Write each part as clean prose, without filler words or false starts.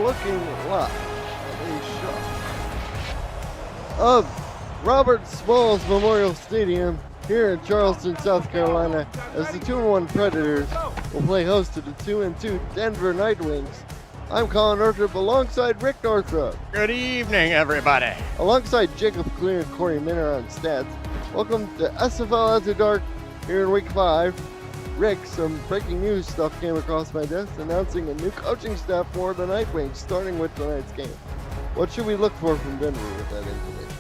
looking live at a shot of Robert Smalls Memorial Stadium here in Charleston, South Carolina, as the 2-1 Predators will play host to the 2-2 Denver Nightwings. I'm Colin Northrup alongside Rick Northrup. Good evening, everybody. Alongside Jacob Clear and Corey Minner on stats. Welcome to SFL After Dark here in week 5. Rick, some breaking news stuff came across my desk announcing a new coaching staff for the Nightwings, starting with tonight's game. What should we look for from Denver with that information?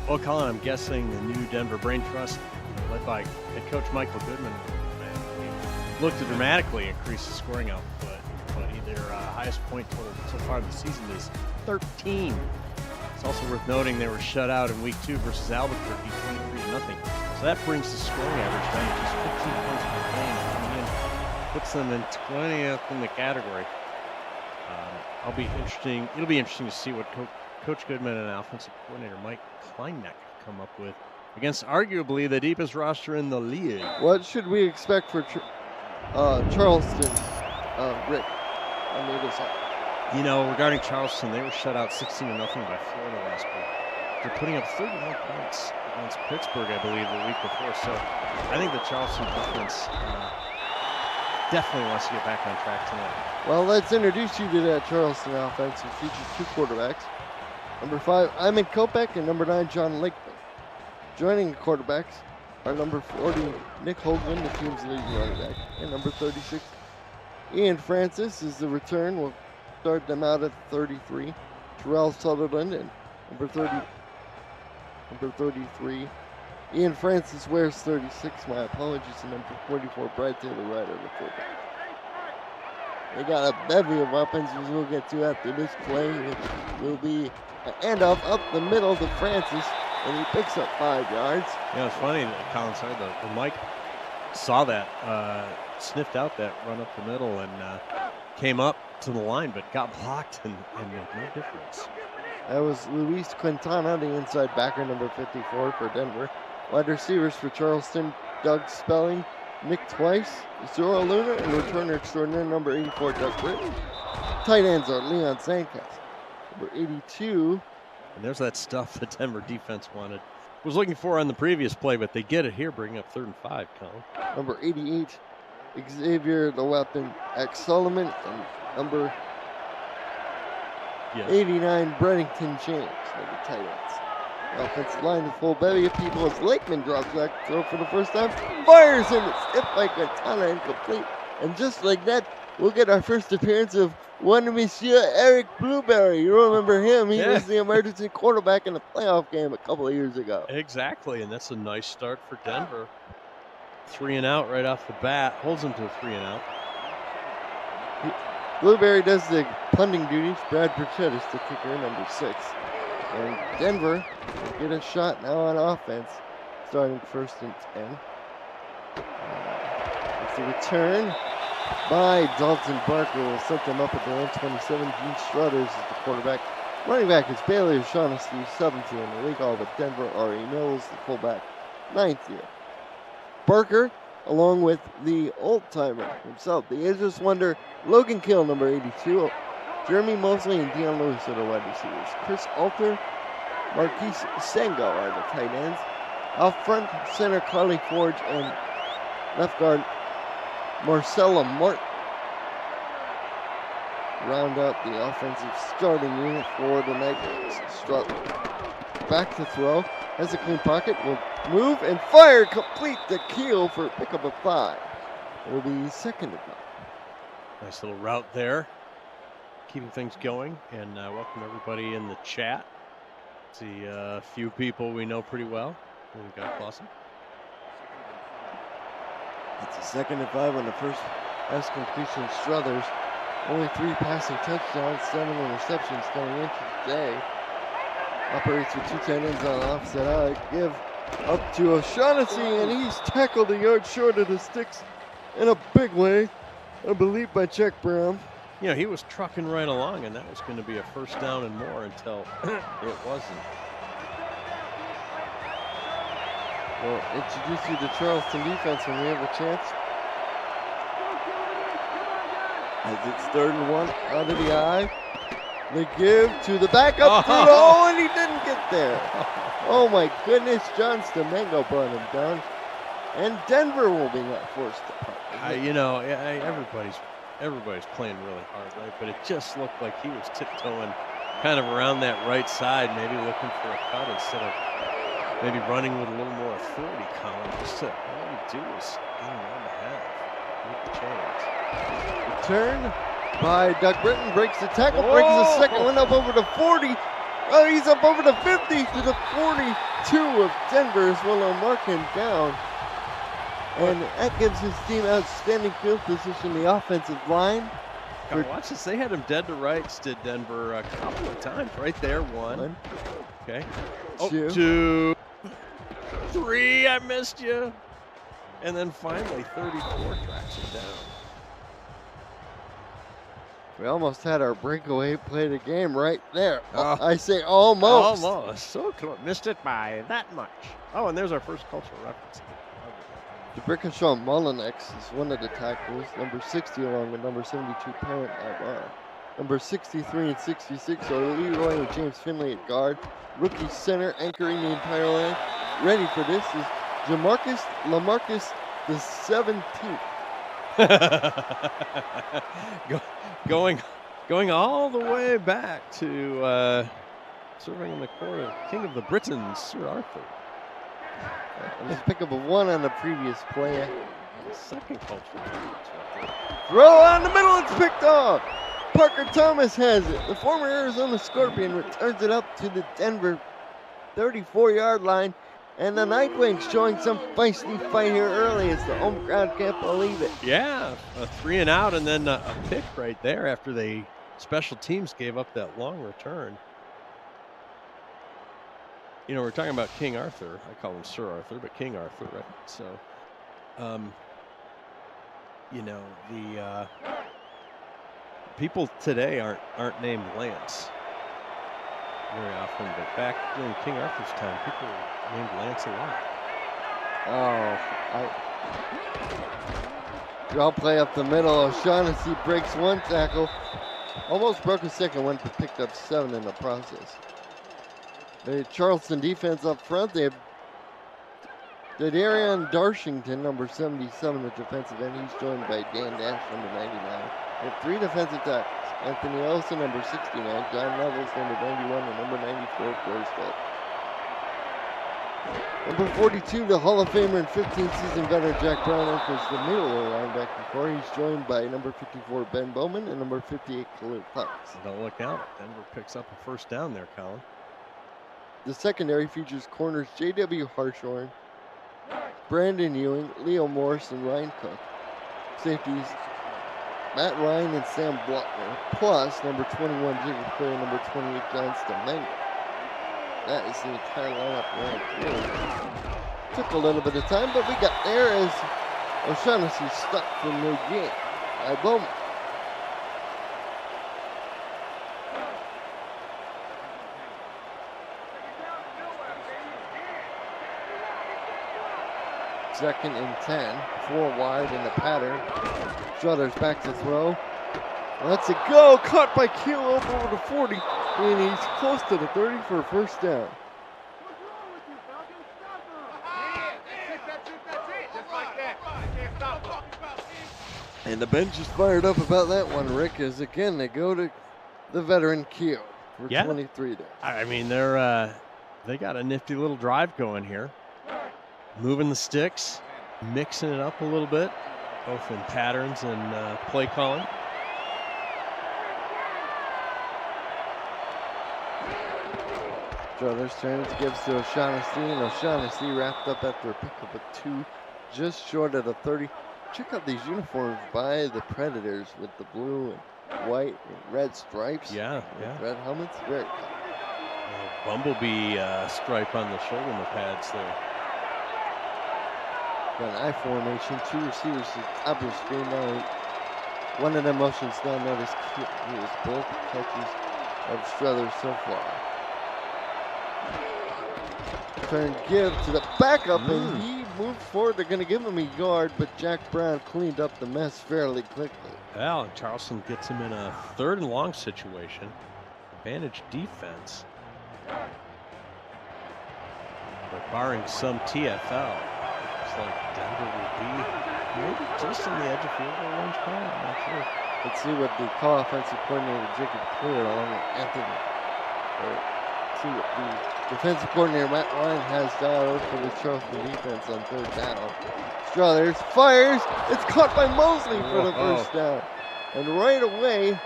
Well, Colin, I'm guessing the new Denver Brain Trust, led by head coach Michael Goodman, looked to dramatically increase the scoring output. But their highest point total so far this season is 13. It's also worth noting they were shut out in week 2 versus Albuquerque, 23-0. So that brings the scoring average down to just 15 points per game. Coming in, puts them in 20th in the category. It'll be interesting to see what Coach Goodman and offensive coordinator Mike Kleinneck come up with against arguably the deepest roster in the league. What should we expect for Charleston, Rick? I made this up. You know, regarding Charleston, they were shut out 16-0 by Florida last week. They're putting up 31 points against Pittsburgh, I believe, the week before. So I think the Charleston defense definitely wants to get back on track tonight. Well, let's introduce you to that Charleston offense, which features 2 quarterbacks. Number 5, Iman Kopech, and number 9, John Lakeman. Joining the quarterbacks are number 40, Nick Hogan, the team's leading running back, and number 36, Ian Francis is the return. We'll start them out at 33. Terrell Sutherland and number 33. Ian Francis wears 36. My apologies. And number 44, Brad Taylor Ryder, the fullback. They got a bevy of weapons, which we'll get to after this play, which will be an handoff up the middle to Francis, and he picks up 5 yards. Yeah, it's funny that Colin said that Mike saw that, sniffed out that run up the middle, and came up to the line, but got blocked and made no difference. That was Luis Quintana, the inside backer, number 54 for Denver. Wide receivers for Charleston, Doug Spelling, Nick Twice, Zora Luna, and returner extraordinaire, number 84, Doug Britton. Tight ends are Leon Sandcastle, number 82. And there's that stuff the Denver defense was looking for on the previous play, but they get it here, bringing up 3rd and 5, Colin. Number 88, Xavier the Weapon X Solomon, and number 89, Brennington James, the tight ends. Offensive line with full belly of people as Lakeman drops back to throw for the first time, fires in, it's hit by Quintana, incomplete. And just like that, we'll get our first appearance of one Monsieur Eric Blueberry. You remember him? He was the emergency quarterback in the playoff game a couple of years ago. Exactly, and that's a nice start for Denver. 3 and out right off the bat, holds them to a 3 and out. Blueberry does the punting duties. Brad Burchett is the kicker, number 6. And Denver will get a shot now on offense, starting 1st and 10. It's a return by Dalton Barker. Will set them up at the 127. Gene Struthers is the quarterback. Running back is Bailey O'Shaughnessy, 7th year in the league. All but Denver, R.E. Mills, the fullback, 9th year. Barker, along with the old-timer himself, the ageless wonder, Logan Kill, number 82. Jeremy Mosley and Deion Lewis are the wide receivers. Chris Alter, Marquise Sengo are the tight ends. Out front, center Carly Forge and left guard Marcella Martin round out the offensive starting unit for the Nightwings. Strut back to throw, has a clean pocket, will move and fire, complete to Keel for a pickup of 5. It will be 2nd and 5. Nice little route there, keeping things going, and welcome everybody in the chat. See a few people we know pretty well. We've got Clausen. It's a 2nd and 5 on the first pass completion. Struthers, only 3 passing touchdowns, 7 interceptions coming into today. Operates with 2 tight ends on the offset out. Give up to O'Shaughnessy, and he's tackled a yard short of the sticks in a big way. I believe by Chuck Brown. You know, he was trucking right along, and that was going to be a 1st down and more until it wasn't. We'll introduce you to Charleston defense when we have a chance. As it's 3rd and 1 out of the eye. The give to the backup through the hole, and he didn't get there. Oh my goodness, John Stamengo brought him down. And Denver will be forced to punt. You know, everybody's playing really hard, right? But it just looked like he was tiptoeing kind of around that right side, maybe looking for a cut instead of maybe running with a little more authority, Colin. Just all you do is get around the half, make the change. Return by Doug Britton, breaks the tackle, breaks the second one up over the 40. Oh, he's up over the 50 to the 42 of Denver as well, mark him down. And that gives his team outstanding field position, the offensive line. Watch this. They had him dead to rights, did Denver, a couple of times. Right there, one. Okay. Two. 3, I missed you. And then finally, 34 tracks him down. We almost had our breakaway play the game right there. I say almost. Almost. So close. Missed it by that much. Oh, and there's our first cultural reference. DeBrickenshaw Mullinex is one of the tackles, number 60 along with number 72 Parent Ibar. Number 63 and 66 are Leroy and James Finley at guard. Rookie center anchoring the entire line. Ready for this is Jamarcus Lamarcus the 17th. Going all the way back to serving in the corner, King of the Britons, Sir Arthur. Let's pick up a 1 on the previous play. Second culture. Throw on the middle, it's picked off. Parker Thomas has it. The former Arizona Scorpion returns it up to the Denver 34-yard line. And the Nightwings showing some feisty fight here early as the home crowd can't believe it. Yeah, a 3 and out and then a pick right there after they special teams gave up that long return. You know, we're talking about King Arthur. I call him Sir Arthur, but King Arthur, right? So, you know, the people today aren't named Lance very often, but back during King Arthur's time, people were named Lance a lot. Draw play up the middle. O'Shaughnessy breaks one tackle. Almost broke a second one, but picked up 7 in the process. The Charleston defense up front, they have Darian Darshington, number 77, the defensive end. He's joined by Dan Dash, number 99. They have 3 defensive tackles. Anthony Ellison, number 69. John Levels, number 91, and number 94, Corey Stead. Number 42, the Hall of Famer and 15th season veteran Jack Brown enters the middle of the linebacker core. He's joined by number 54, Ben Bowman, and number 58, Khalil Fox. Don't look out. Denver picks up a first down there, Colin. The secondary features corners J.W. Harshorn, Brandon Ewing, Leo Morris, and Ryan Cook. Safeties Matt Ryan and Sam Blockner, plus number 21 Jacob Clay and number 28 John Stamengo. That is the entire lineup right here. Took a little bit of time, but we got there as O'Shaughnessy stuck for no gain by Bowman. Second and 10, 4 wide in the pattern. Struthers back to throw. Lets it go, caught by Keel over the 40, and he's close to the 30 for a first down. And the bench is fired up about that one, Rick, as again they go to the veteran Keel for 23 there. I mean, they got a nifty little drive going here. Moving the sticks, mixing it up a little bit, both in patterns and play calling. Struthers turns, gives to O'Shaughnessy, and O'Shaughnessy wrapped up after a pickup of 2, just short of the 30. Check out these uniforms by the Predators with the blue and white and red stripes. Yeah. Red helmets, very cool. Bumblebee stripe on the shoulder pads there. Got an I formation, 2 receivers to the top of the screen now. One of them motions down, notice he is both catches of Struthers so far. Turn give to the backup, and he moved forward. They're going to give him a yard, but Jack Brown cleaned up the mess fairly quickly. Well, Charleston gets him in a 3rd and long situation. advantage defense. But barring some TFL, looks like Denver will be maybe just on the edge of field goal range. I'm not sure. Let's see what the co-offensive coordinator Jacob Clear along with Anthony. See what the defensive coordinator Matt Ryan has dialed for the Charleston defense on 3rd down. Struthers fires. It's caught by Mosley for the first down. And right away,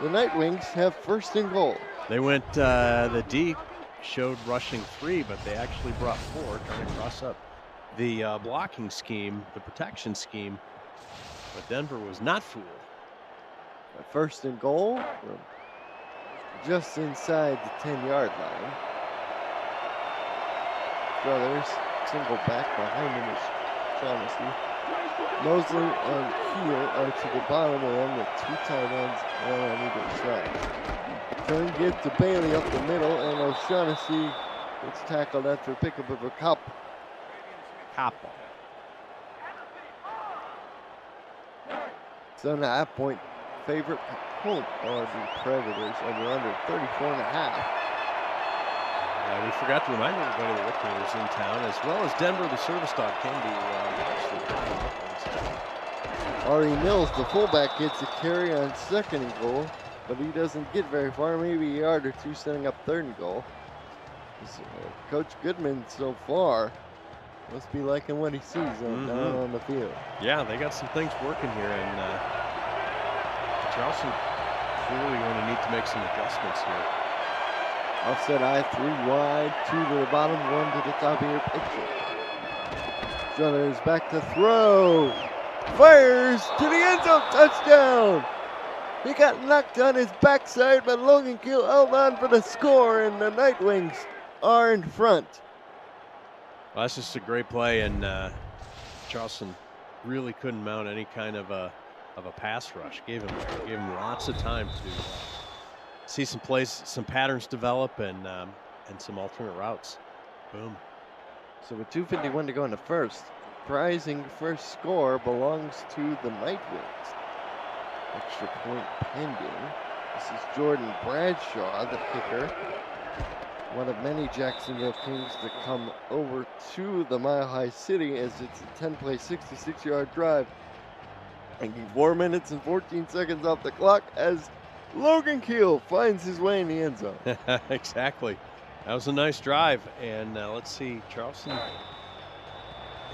the Nightwings have 1st and goal. They went, the D showed rushing 3, but they actually brought 4, trying to cross up the blocking scheme, the protection scheme. But Denver was not fooled. 1st and goal from just inside the 10-yard line. Brothers single back behind him is Shaughnessy. Mosley and Keel are to the bottom, and then the 2 tight ends one on either side. Turn give to Bailey up the middle, and O'Shaughnessy gets tackled after pickup of a cop. So now at point favorite home are the Predators under 34.5. We forgot to remind everybody that Whitney was in town, as well as Denver. The service dog can be watched. Ari Mills, the fullback, gets a carry on 2nd and goal, but he doesn't get very far, maybe a yard or 2, setting up 3rd and goal. Coach Goodman so far must be liking what he sees down on the field. Yeah, they got some things working here, and Charleston clearly going to need to make some adjustments here. Offset I, 3 wide, 2 to the bottom, 1 to the top of your picture. Struthers back to throw. Fires to the end zone, touchdown. He got knocked on his backside, but Logan Keel held on for the score, and the Nightwings are in front. Well, that's just a great play, and Charleston really couldn't mount any kind of a pass rush. Gave him lots of time to see some plays, some patterns develop, and some alternate routes. Boom. So with 2:51 to go in the first, surprising first score belongs to the Nightwings. Extra point pending. This is Jordan Bradshaw, the kicker. One of many Jacksonville Kings to come over to the Mile High City, as it's a 10-play, 66-yard drive. Making 4 minutes and 14 seconds off the clock as Logan Keel finds his way in the end zone. Exactly. That was a nice drive. And let's see, Charleston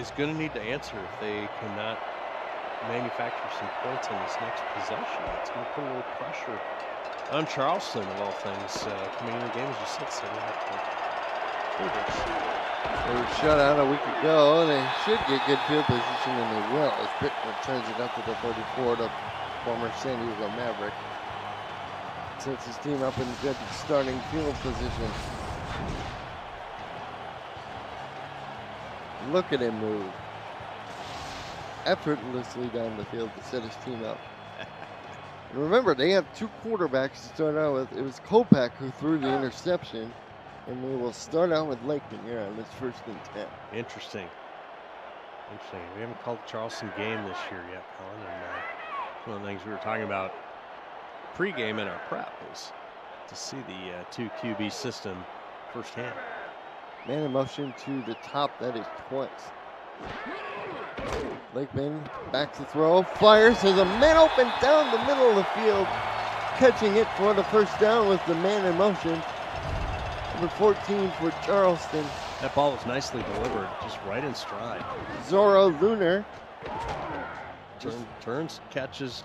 is going to need to answer if they cannot manufacture some points on this next possession. It's going to put a little pressure on Charleston, of all things, coming into the game, as you said, 7.5 favorites. They were shut out a week ago. They should get good field position, and they will, as Pittman turns it up to the 34, the former San Diego Maverick. Sets his team up in good starting field position. Look at him move effortlessly down the field to set his team up. And remember, they have 2 quarterbacks to start out with. It was Kopak who threw the interception, and we will start out with Lakeman here on this 1st and 10. Interesting. We haven't called the Charleston game this year yet, Colin. And one of the things we were talking about pregame in our prep is to see the 2 QB system firsthand. Man in motion to the top, that is twice. Lakeman back to throw, fires, has a man open down the middle of the field. Catching it for the first down with the man in motion. Number 14 for Charleston. That ball was nicely delivered, just right in stride. Zorro Lunar. Turns, catches.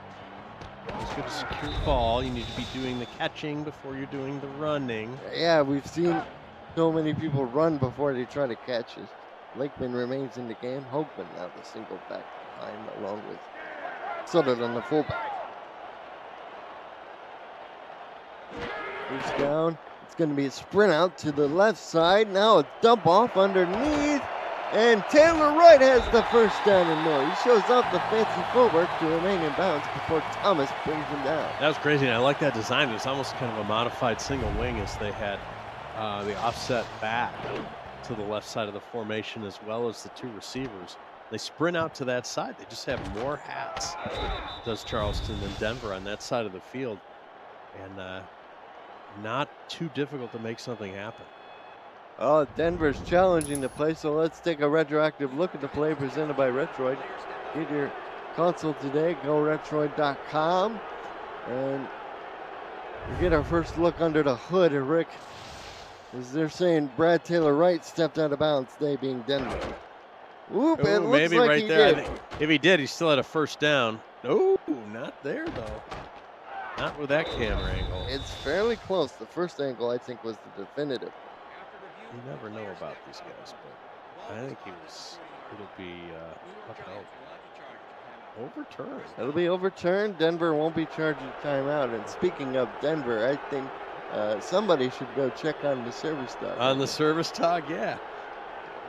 It's good to secure the ball. You need to be doing the catching before you're doing the running. Yeah, we've seen so many people run before they try to catch it. Lakeman remains in the game. Hopeman now the single back behind, along with Sutherland, the fullback. First down. It's going to be a sprint out to the left side. Now a dump off underneath. And Taylor Wright has the first down and more. He shows off the fancy footwork to remain in bounds before Thomas brings him down. That was crazy, and I like that design. It was almost kind of a modified single wing, as they had the offset back to the left side of the formation, as well as the 2 receivers. They sprint out to that side. They just have more hats, does Charleston, than Denver on that side of the field. And not too difficult to make something happen. Oh, Denver's challenging the play, so let's take a retroactive look at the play presented by Retroid. Get your console today, goretroid.com, and we get our first look under the hood of Rick. As they're saying Brad Taylor Wright stepped out of bounds, they being Denver. Oop, it looks maybe like right he there. did. If he did, he still had a first down. No, not there though. Not with that camera angle. It's fairly close. The first angle, I think, was the definitive. You never know about these guys, but I think it'll be upheld. Overturned. It'll be overturned. Denver won't be charged a timeout. And speaking of Denver, I think somebody should go check on the service dog. On the service dog, yeah.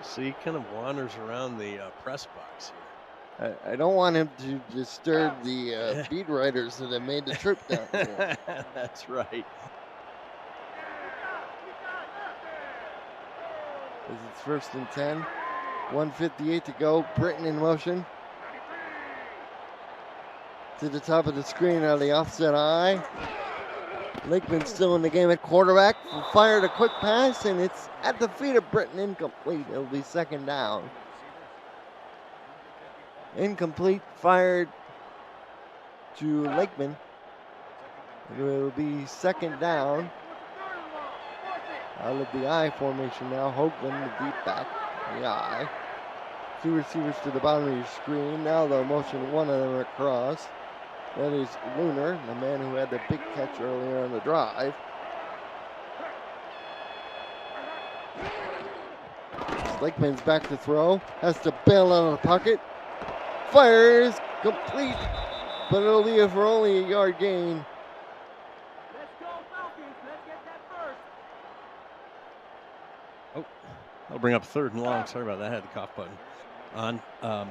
So he kind of wanders around the press box here. I don't want him to disturb the beat writers that have made the trip down here. That's right. As it's 1st and 10. 1:58 to go. Britton in motion. To the top of the screen on the offset eye. Lakeman still in the game at quarterback. Fired a quick pass, and it's at the feet of Britton. Incomplete. It'll be 2nd down. Incomplete, fired to Lakeman. It will be 2nd down. Out of the I formation now. Hoagland, the deep back, the I. 2 receivers to the bottom of your screen. Now they'll motion one of them across. That is Lunar, the man who had the big catch earlier on the drive. Lakeman's back to throw. Has to bail out of the pocket. Fires, complete, but it'll be for only a yard gain. Let's go Falcons, let's get that first. Oh, that'll bring up 3rd and long. Sorry about that, I had the cough button on. For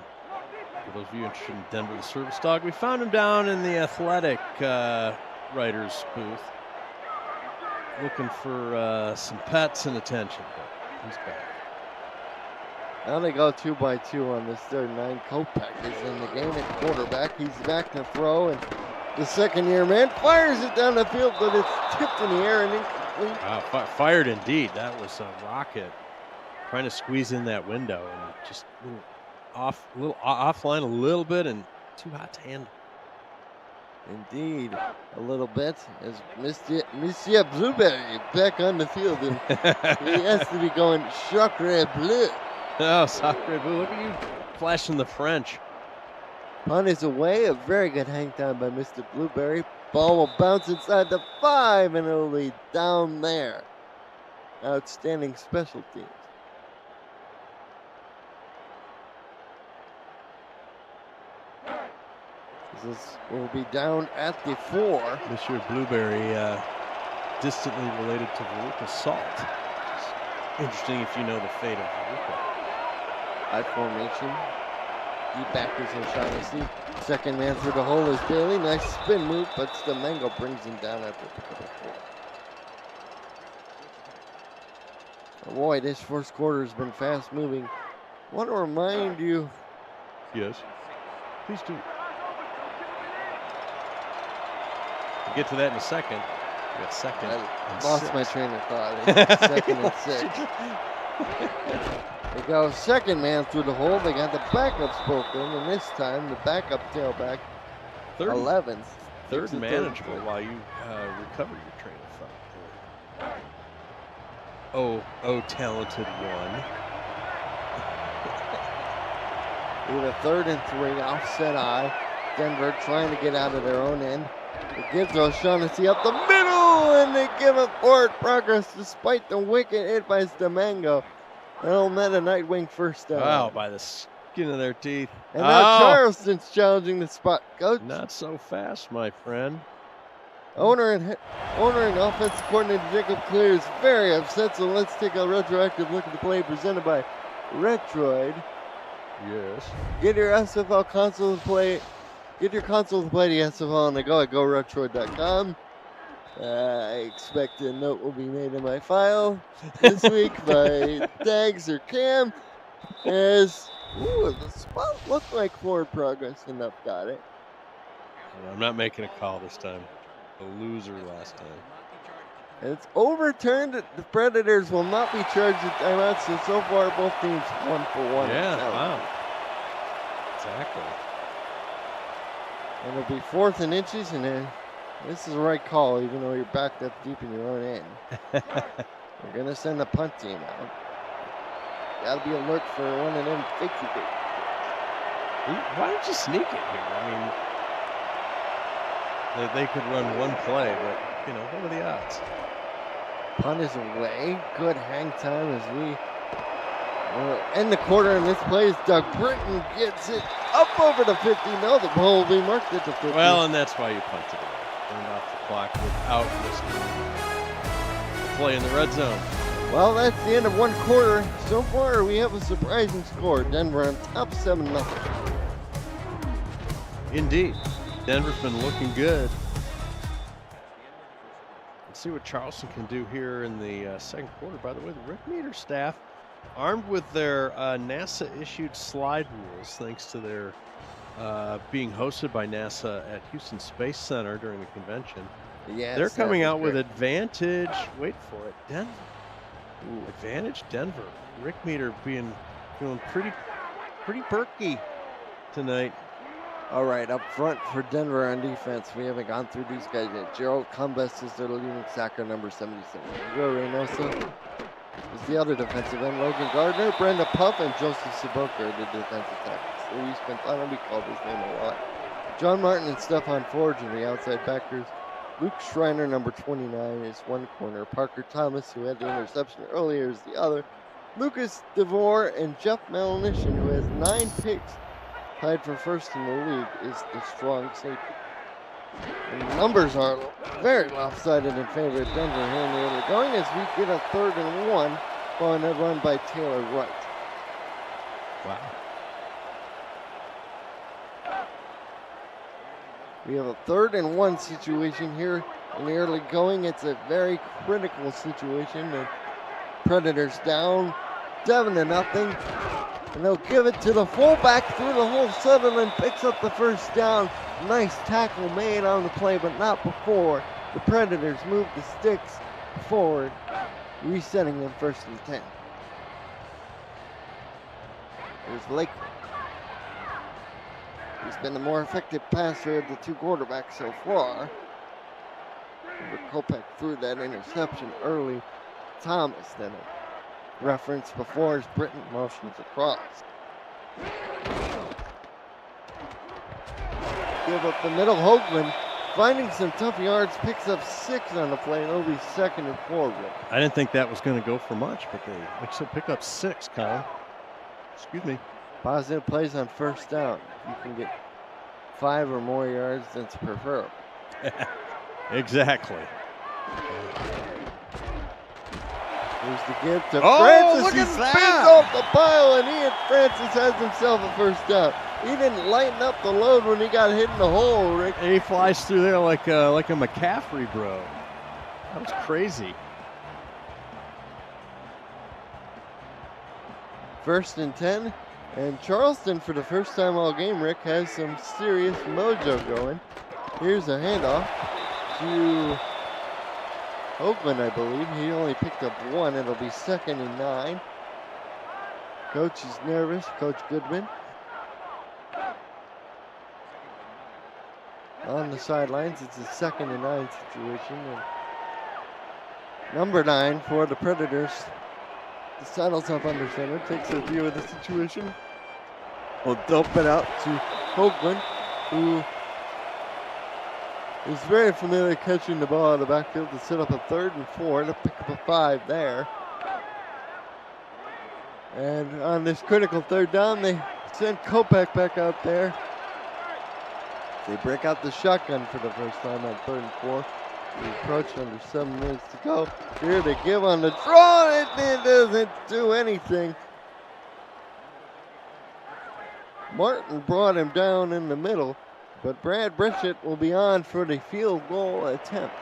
those of you interested in Denver, the service dog, we found him down in the athletic writer's booth. Looking for some pets and attention, but he's back. Now they go 2 by 2 on this 3rd and 9. Kopeck is in the game at quarterback. He's back to throw, and the 2nd-year man fires it down the field, but it's tipped in the air and incomplete. Wow, fired indeed. That was a rocket trying to squeeze in that window, and just offline a little bit and too hot to handle. Indeed, a little bit, as Monsieur Blueberry back on the field, and he has to be going Sacre Bleu. Oh, Sacre Bleu, look at you flashing the French. Punt is away, a very good hang time by Mr. Blueberry. Ball will bounce inside the 5, and it'll be down there. Outstanding special teams. This will be down at the 4. Monsieur Blueberry, distantly related to Veruca Salt. Interesting if you know the fate of Veruca. I formation. Deep back is O'Shaughnessy. 2nd man through the hole is Bailey. Nice spin move, but Stemengo brings him down after pick up a 4. Boy, this first quarter has been fast moving. I want to remind you. Yes, please do. We'll get to that in a second. We got 2nd. I and lost 6. my train of thought. It's 2nd and 6. They go 2nd man through the hole. They got the backups both in, and this time the backup tailback, 11th. 3rd and manageable while you recover your train of thought. Oh, talented one. We have a 3rd and 3, offset eye. Denver trying to get out of their own end. It gives O'Shaughnessy up the middle, and they give it forward progress despite the wicked hit by Stemengo. That'll net a Nightwing first down. Wow, by the skin of their teeth. And now Charleston's challenging the spot. Coach. Not so fast, my friend. Owner and offensive coordinator Jacob Clear is very upset, so let's take a retroactive look at the play presented by Retroid. Yes. Get your SFL console to play. Get your console to play the SFL on the go at goretroid.com. I expect a note will be made in my file this week by Dags or Cam. As the spot looked like forward progress. Enough got it. I'm not making a call this time. A loser last time. It's overturned. The Predators will not be charged with timeouts. So far, both teams 1 for 1. Yeah, wow. Exactly. And it'll be 4th and inches, and then this is the right call, even though you're backed up deep in your own end. We're going to send the punt team out. Got to be alert for one of them fakey big. Why don't you sneak it here? I mean, they could run one play, but, you know, what are the odds? Punt is away. Good hang time as we end the quarter in this play as Doug Britton gets it up over the 50. No, the ball will be marked at the 50. Well, and that's why you punted it. Turned off the clock without risking the play in the red zone. Well, that's the end of one quarter. So far, we have a surprising score. Denver on top 7-0. Indeed. Denver's been looking good. Let's see what Charleston can do here in the second quarter. By the way, the Rick Meter staff, armed with their NASA-issued slide rules, thanks to their being hosted by NASA at Houston Space Center during the convention. Yes, they're coming out with great. advantage. Wait for it, Denver. Ooh, advantage Denver. Rick Meter feeling pretty perky tonight. All right, up front for Denver on defense. We haven't gone through these guys yet. Gerald Cumbest is their leading sacker, number 77. Joe Reynosa is the other defensive end. Logan Gardner, Brenda Puff, and Joseph Saboka are the defensive tackles. Luis Quintana, we call his name a lot. John Martin and Stefan Forge are the outside backers. Luke Schreiner, number 29, is one corner. Parker Thomas, who had the interception earlier, is the other. Lucas DeVore and Jeff Malinishin, who has 9 picks, tied for first in the league, is the strong safety. And the numbers are very lopsided in favor of Denver here in the early going as we get a 3rd and 1 on a run by Taylor Wright. Wow. We have a 3rd and 1 situation here in the early going. It's a very critical situation. The Predators down 7-0. And they'll give it to the fullback through the hole. Sutherland picks up the first down. Nice tackle made on the play, but not before the Predators move the sticks forward, resetting them 1st and 10. Here's Lakeland. He's been the more effective passer of the 2 quarterbacks so far. Kopech threw that interception early. Thomas then a reference before as Britton motions across. Give up the middle. Hoagland finding some tough yards, picks up 6 on the play, and it'll be 2nd and 4. I didn't think that was going to go for much, but they actually pick up 6, Colin. Excuse me. Positive plays on 1st down. You can get 5 or more yards, that's preferable. Exactly. Here's the give to Oh, Francis. look He at spins that! off the pile, and Ian Francis has himself a 1st down. He didn't lighten up the load when he got hit in the hole, Rick. And he flies through there like a McCaffrey, bro. That was crazy. 1st and 10. And Charleston, for the first time all game, Rick, has some serious mojo going. Here's a handoff to Hoagland, I believe. He only picked up 1. It'll be 2nd and 9. Coach is nervous, Coach Goodman. On the sidelines, it's a 2nd and 9 situation. And number 9 for the Predators. The saddles up under center, takes a view of the situation. Will dump it out to Hoagland, who is very familiar catching the ball out of the backfield to set up a 3rd and 4 to pick up a 5 there. And on this critical 3rd down, they send Kopech back out there. They break out the shotgun for the first time on 3rd and 4. We approach under 7 minutes to go. Here they give on the draw. It doesn't do anything. Martin brought him down in the middle, but Brad Bridgett will be on for the field goal attempt.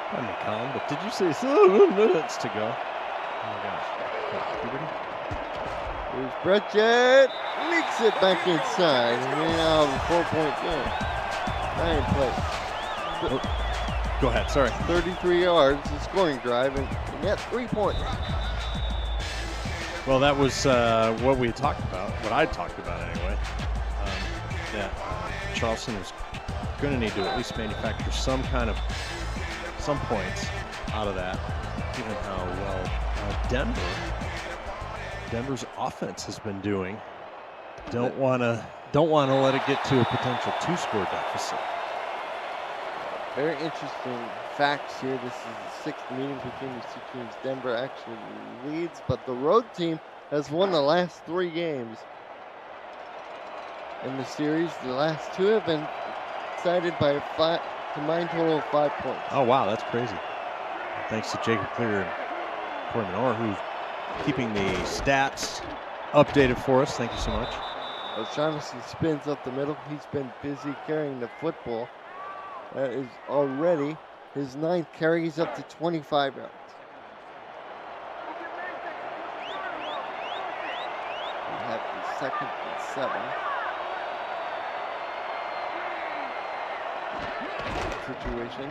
Pardon me, Colin, but did you say 7 minutes to go? Oh my gosh. Here's Bridgett. Leaks it back inside. And we now have a 4-point game. 9 plays. Go ahead. Sorry. 33 yards, the scoring drive, and net 3 points. Well, that was what we had talked about, what I talked about anyway, that Charleston was going to need to at least manufacture some points out of that, given how well Denver's offense has been doing. Don't want to let it get to a potential 2-score deficit. Very interesting facts here. This is the 6th meeting between these two teams. Denver actually leads, but the road team has won the last 3 games in the series. The last 2 have been decided by a combined total of 5 points. Oh, wow, that's crazy. Thanks to Jacob Clear and Corey Menor, who's keeping the stats updated for us. Thank you so much. O'Shaughnessy spins up the middle. He's been busy carrying the football. That is already his 9th carry. He's up to 25 yards. We have the 2nd and 7. Situation.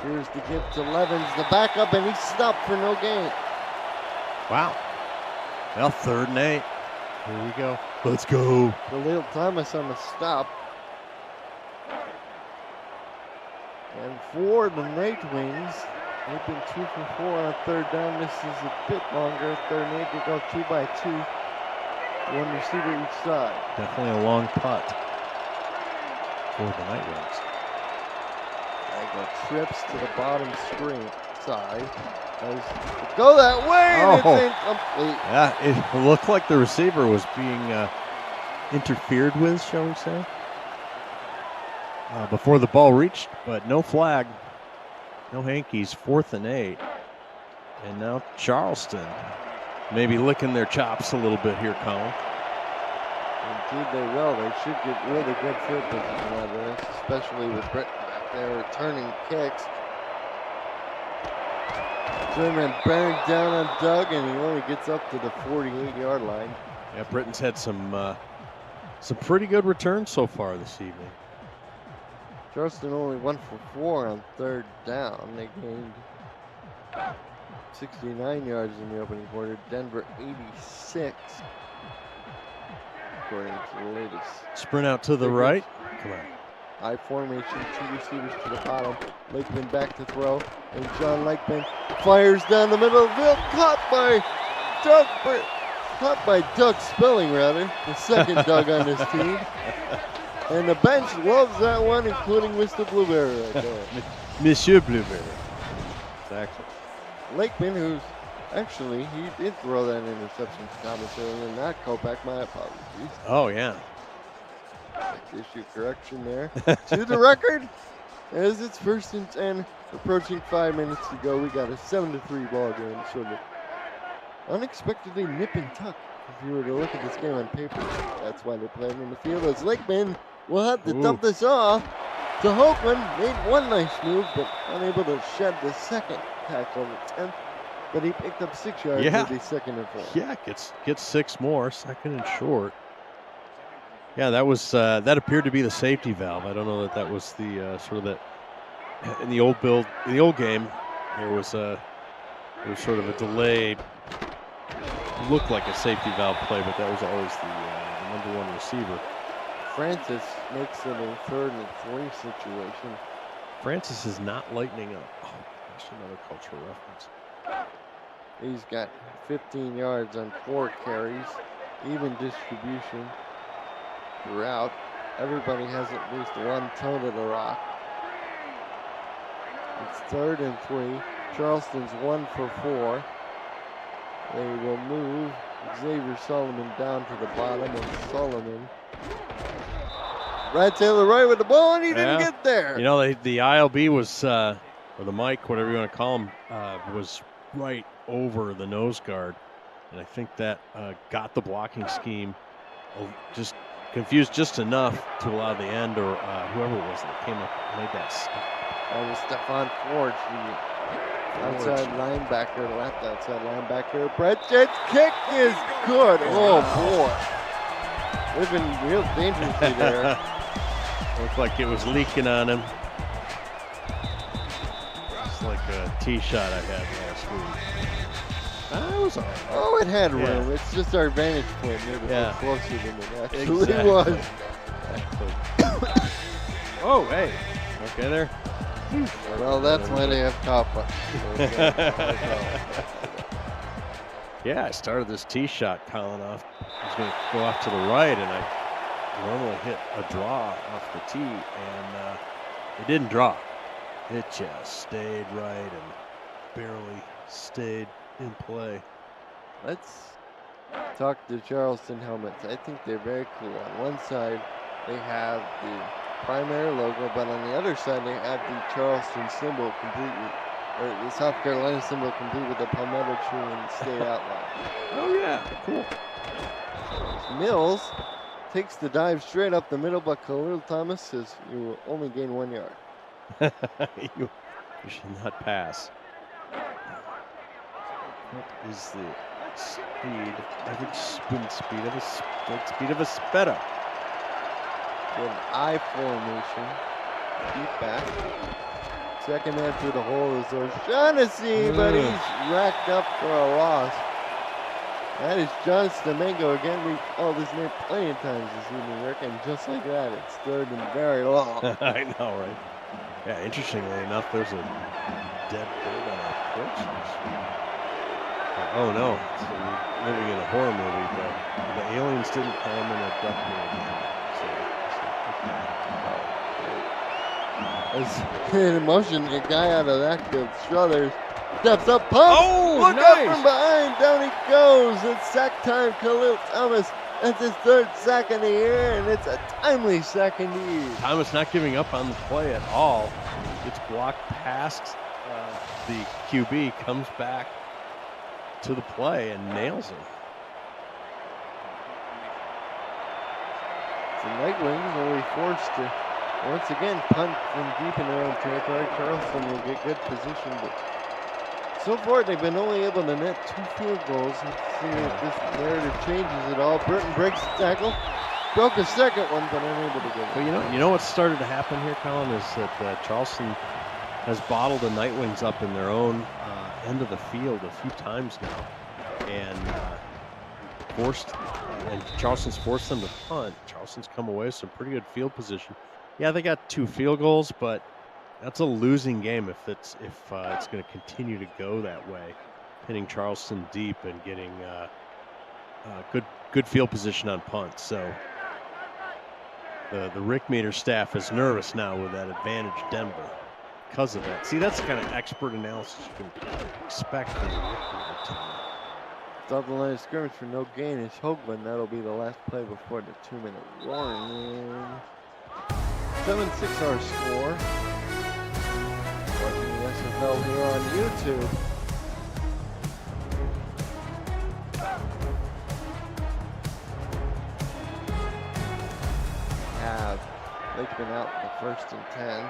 Here's the give to Levens, the backup, and he's stopped for no gain. Wow. Well, 3rd and 8. Here we go. Let's go. Khalil Thomas on the stop. And for the Night Wings, they've been 2 for 4 on 3rd down. This is a bit longer. 3rd and 8, they go 2 by 2. 1 receiver each side. Definitely a long putt for the Night Wings. They go trips to the bottom screen side. Go that way, and it's incomplete. Yeah, it looked like the receiver was being interfered with, shall we say, before the ball reached, but no flag, no hankies. 4th and 8. And now Charleston maybe licking their chops a little bit here, Colin. Indeed they will. They should get really good field position out of this, especially with Britton back there returning kicks. Zimmerman bearing down on Doug, and he only gets up to the 48-yard line. Yeah, Britton's had some pretty good returns so far this evening. Charleston only 1 for 4 on 3rd down. They gained 69 yards in the opening quarter. Denver 86, according to the latest. Sprint out to the right. Come on. High formation, 2 receivers to the bottom. Lakeman back to throw, and John Lakeman fires down the middle of the field, caught by Doug Spelling, rather, the 2nd Doug on this team. And the bench loves that one, including Mr. Blueberry right there. Monsieur Blueberry. Exactly. Lakeman, who's actually, he did throw that interception to Thomas earlier, and not Kopak. My apologies. Oh, yeah. Issue correction there. To the record, as it's 1st and 10, approaching 5 minutes to go. We got a 7-3 ball game, sort of unexpectedly nip and tuck. If you were to look at this game on paper, that's why they're playing in the field. As Lakeman will have to dump this off to Hokeman. Made one nice move, but unable to shed the 2nd tackle on the 10th. But he picked up 6 yards with the 2nd and 4. Yeah, gets 6 more, 2nd and short. Yeah, that was that appeared to be the safety valve. I don't know that was the sort of that in the old game. There was sort of a delayed, looked like a safety valve play, but that was always the number 1 receiver. Francis makes it a 3rd and 3 situation. Francis is not lightening up. Oh, that's another cultural reference. He's got 15 yards on 4 carries, even distribution throughout. Everybody has at least 1 toe to the rock. It's 3rd and 3. Charleston's 1 for 4. They will move Xavier Solomon down to the bottom, and Solomon right to the right with the ball, and he didn't get there. You know, the ILB was, or the mic, whatever you want to call him, was right over the nose guard, and I think that got the blocking scheme just confused just enough to allow the end, or whoever it was that came up and made that stop. That was Stephon Forge, the outside linebacker, left outside linebacker. Brett Jett's kick is good. Oh, boy. They've been real dangerously there. Looked like it was leaking on him. It's like a tee shot I had last week. That was all right. Oh, it had room. Yeah. It's just our vantage point made it Yeah. look closer than it actually Exactly. was. Exactly. Oh, hey. Okay there. Well, that's why they have top buttons. Yeah, I started this tee shot, Colin, off. I was going to go off to the right, and I normally hit a draw off the tee, and it didn't draw. It just stayed right and barely stayed in play. Let's talk the Charleston helmets. I think they're very cool. On one side, they have the primary logo, but on the other side, they have the Charleston symbol completely, or the South Carolina symbol complete with the palmetto tree and state outline. Oh, yeah, cool. Mills takes the dive straight up the middle, but Khalil Thomas says you will only gain 1 yard. you should not pass. What is the speed? Average speed of a speedo. An I formation. Deep back. Second man through the hole is O'Shaughnessy, but he's racked up for a loss. That is Johnston Mango again. We called his name plenty of times this evening, Rick, and just like that, it's third and very long. I know, right? Yeah, interestingly enough, there's a dead bird on our porch this week. Oh no, so we're living in a horror movie, but the aliens didn't come and abduct me again. As in motion, a guy out of that field, Struthers, steps up, pump, Oh, look nice. up from behind, down he goes. It's sack time, Khalil Thomas. That's his third sack in the year, and it's a timely sack indeed. Thomas not giving up on the play at all. Gets blocked past the QB, comes back to the play and nails him. The Nightwings will be forced to once again punt from deep in their own territory. Charleston will get good position, but so far they've been only able to net 2 field goals. Let's see if this narrative changes at all. Burton breaks the tackle, broke a second one, but unable to get it. Well, you know what started to happen here, Colin, is that Charleston has bottled the Nightwings up in their own end of the field a few times now, and Charleston's forced them to punt. Charleston's come away with some pretty good field position. Yeah, they got 2 field goals, but that's a losing game if it's going to continue to go that way, pinning Charleston deep and getting good field position on punts. So the Rick Meter staff is nervous now with that advantage Denver because of that. See, that's the kind of expert analysis you can expect from the Rick Meter team. Off the line of scrimmage for no gain is Hoagland. That'll be the last play before the 2-minute warning. 7-6 our score. Watching the SFL here on YouTube. Have Lakeman out in the 1st and 10.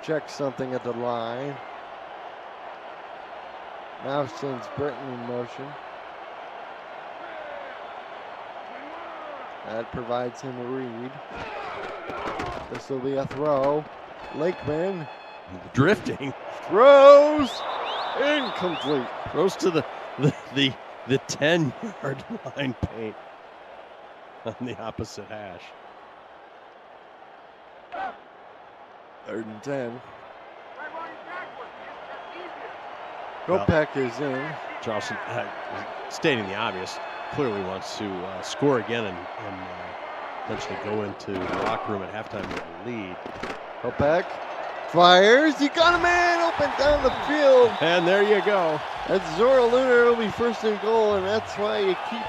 Check something at the line. Now sends Burton in motion. That provides him a read. This will be a throw. Lakeman Drifting. throws. Incomplete. Throws to the 10-yard line paint on the opposite hash. 3rd and 10. Kopech is in. Charleston, stating the obvious, clearly wants to score again and eventually go into the locker room at halftime with a lead. Kopech fires. He got a man open down the field. And there you go. That's Zora Lunar. Will be 1st and goal, and that's why you keep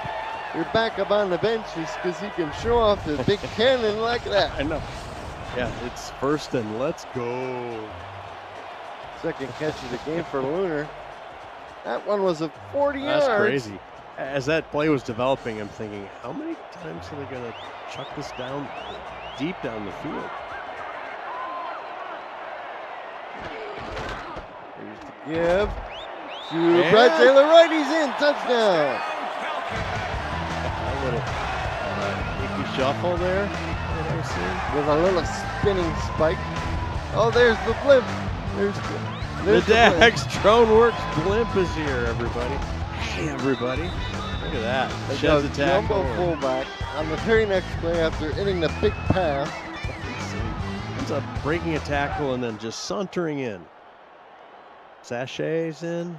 your backup on the bench, is because he can show off the big cannon like that. I know. Yeah, it's 1st and let's go. Second catch of the game for Lunar. That one was a 40 yards. That's crazy. As that play was developing, I'm thinking, how many times are they going to chuck this down deep down the field? Here's the give to Brad Taylor. Right, he's in. Touchdown. A little icky shuffle there. With a little spinning spike. Oh, there's the blimp. There's The Dax DroneWorks blimp is here, everybody. Hey, everybody. Look at that. They Sheds go a tackle. jumbo fullback on the very next play after hitting the big pass. Ends up breaking a tackle and then just sauntering in. Sachets in.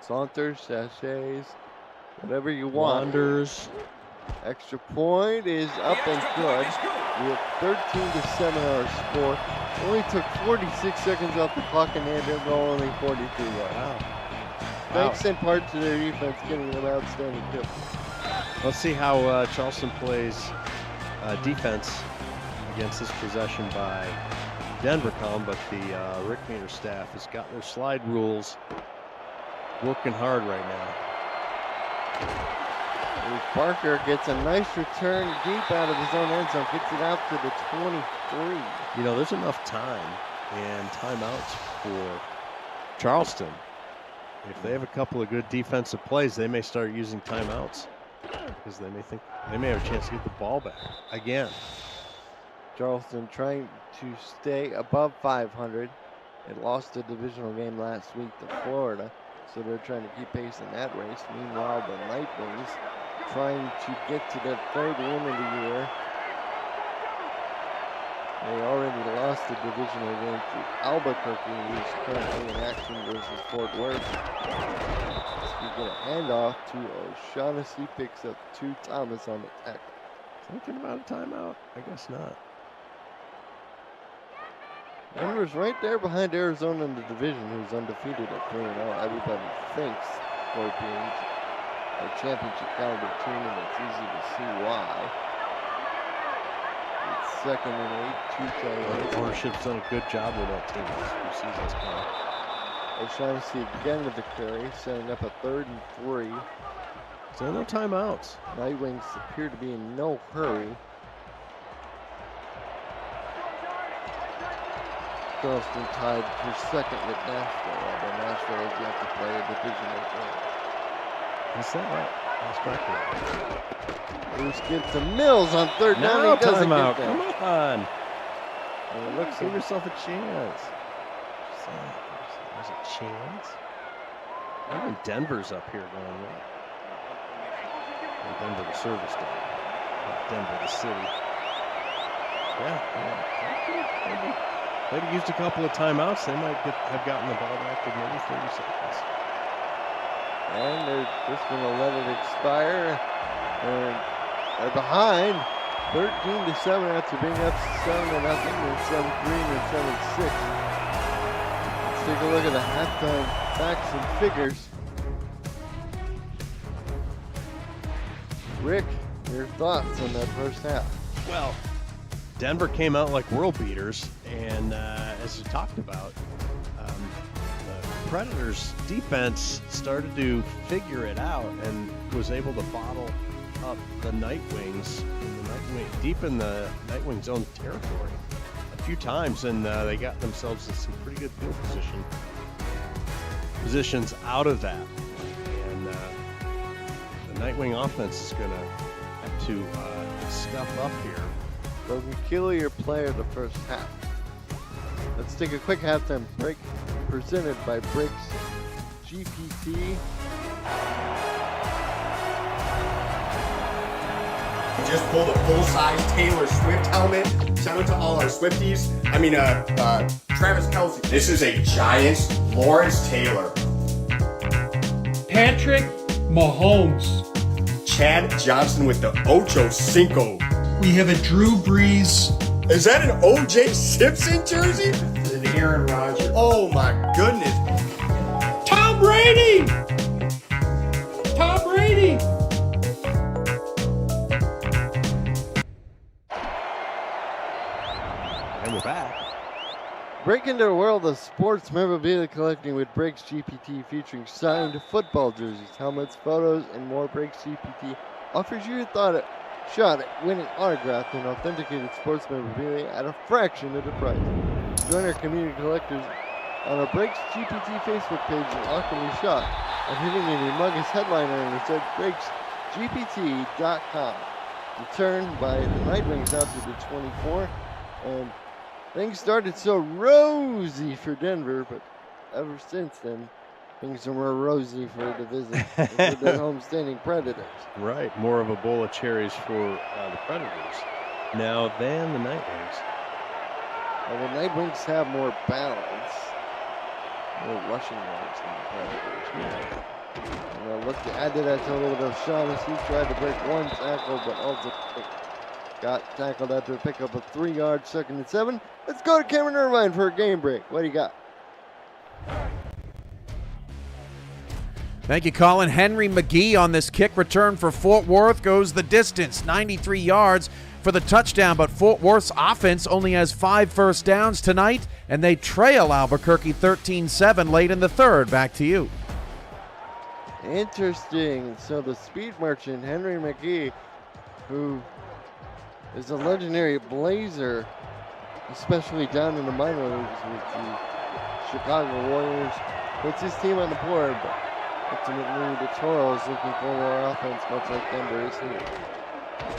Saunters, sachets, whatever you want. Wanders. Extra point is up and good. We have 13-7 on our score. Only took 46 seconds off the clock and ended up only 43 yards. Wow. Thanks in part to their defense getting an outstanding kill. Let's see how Charleston plays defense against this possession by Denver Column, but the Rick Meter staff has got their slide rules working hard right now. Barker gets a nice return deep out of his own end zone, gets it out to the 23. You know, there's enough time and timeouts for Charleston. If they have a couple of good defensive plays, they may start using timeouts because they may think they may have a chance to get the ball back again. Charleston trying to stay above 500. It lost a divisional game last week to Florida, so they're trying to keep pace in that race. Meanwhile, the Nightwings trying to get to their third win of the year. They already lost the divisional game to Albuquerque, who's currently in action versus Fort Worth. So we get a handoff to O'Shaughnessy, picks up 2 Thomas on the tackle. Thinking about a timeout? I guess not. Denver's right there behind Arizona in the division, who's undefeated at 3-0. Everybody thinks Scorpions are a championship caliber team, and it's easy to see why. It's 2nd and 8, 2 timeouts. Ownership's done a good job with that team this few seasons now. O'Shaughnessy again with the carry, setting up a 3rd and 3. So no timeouts. Nightwings appear to be in no hurry. Charleston tied for 2nd with Nashville, although Nashville has yet to play a divisional game. Is that right? That's correct. Bruce gets to Mills on 3rd down. No He doesn't timeout. get there. Come on. And it looks Give like yourself a chance. There's a chance. Even Denver's up here going, what? Denver the service dog. Not Denver the city. Yeah. They'd have used a couple of timeouts. They might have gotten the ball back with maybe 30 seconds. and they're just going to let it expire. And they're behind 13-7 after being up 7-0 and 7-3 and 7-6. Let's take a look at the halftime facts and figures. Rick, your thoughts on that first half? Well, Denver came out like world beaters, and as we talked about, the Predators' defense started to figure it out and was able to bottle up the Nightwings deep in the Nightwings' own territory a few times, and they got themselves in some pretty good field positions out of that. And the Nightwing offense is going to have to stuff up here. Logan Keeley, your player of the first half. Let's take a quick halftime break presented by Breaks GPT. Just pulled a full-size Taylor Swift helmet. Shout out to all our Swifties. Travis Kelce. This is a Giants Lawrence Taylor. Patrick Mahomes. Chad Johnson with the Ocho Cinco. We have a Drew Brees. Is that an O.J. Simpson jersey? An Aaron Rodgers. Oh my goodness. Tom Brady! Tom Brady! And we're back. Break into a world of sports memorabilia collecting with Breaks GPT, featuring signed football jerseys, helmets, photos, and more. Breaks GPT offers you a shot at winning autographed and authenticated sports memorabilia at a fraction of the price. Join our community collectors on our Breaks GPT Facebook page and lock in your shot by hitting the humongous headliner and it's at breaksgpt.com. Returned by the Nightwings out to the 24, and Things started so rosy for Denver, but ever since then, things are more rosy for the for the homestanding Predators. Right, more of a bowl of cherries for the Predators now than the Nightwings. Well, the Nightwings have more balance, more rushing yards than the Predators. And look to add to that total with O'Shaughnessy tried to break one tackle, but also got tackled after a pickup of 3 yards, 2nd and 7. Let's go to Cameron Irvine for a game break. What do you got? Thank you, Colin. Henry McGee on this kick return for Fort Worth goes the distance, 93 yards for the touchdown, but Fort Worth's offense only has 5 first downs tonight, and they trail Albuquerque 13-7 late in the third. Back to you. Interesting. So the speed merchant, Henry McGee, who is a legendary blazer, especially down in the minor leagues with the Chicago Warriors, puts his team on the board, but ultimately the Toros looking for more offense, much like Denver is here.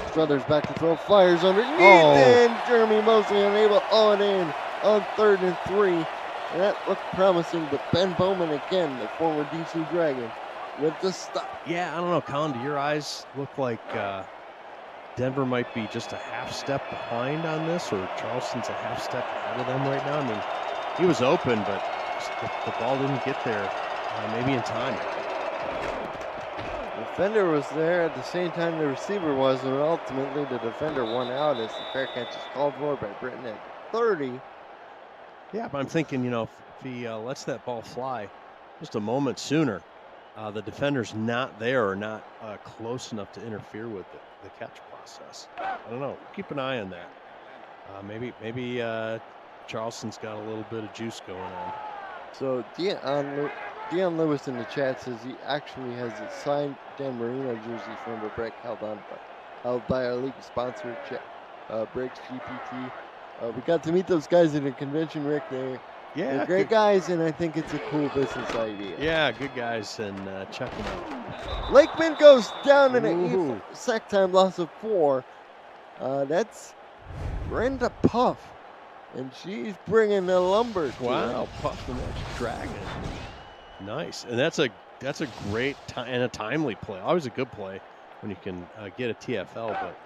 Struthers back to throw, fires underneath, and Jeremy Mosley unable to haul it in on 3rd and 3. And that looked promising, but Ben Bowman again, the former DC Dragon, with the stop. Yeah, I don't know, Colin, do your eyes look like Denver might be just a half step behind on this, or Charleston's a half step ahead of them right now? I mean, he was open, but the ball didn't get there maybe in time. The defender was there at the same time the receiver was, and ultimately the defender won out as the fair catch is called for by Britton at 30. Yeah, but I'm thinking, you know, if he lets that ball fly just a moment sooner, the defender's not there or not close enough to interfere with the catch process. I don't know. Keep an eye on that. Maybe Charleston's got a little bit of juice going on. So Deion Lewis in the chat says he actually has a signed Dan Marino jersey from the break held by our league sponsor, Breaks GPT. We got to meet those guys at a convention, Rick. They're great guys, and I think it's a cool business idea. Yeah, good guys, and check them out. Lakeman goes down in a sack time loss of 4. That's Brenda Puff, and she's bringing the lumber. Wow, Puff the next dragon. Nice, and that's a great and a timely play. Always a good play when you can get a TFL, but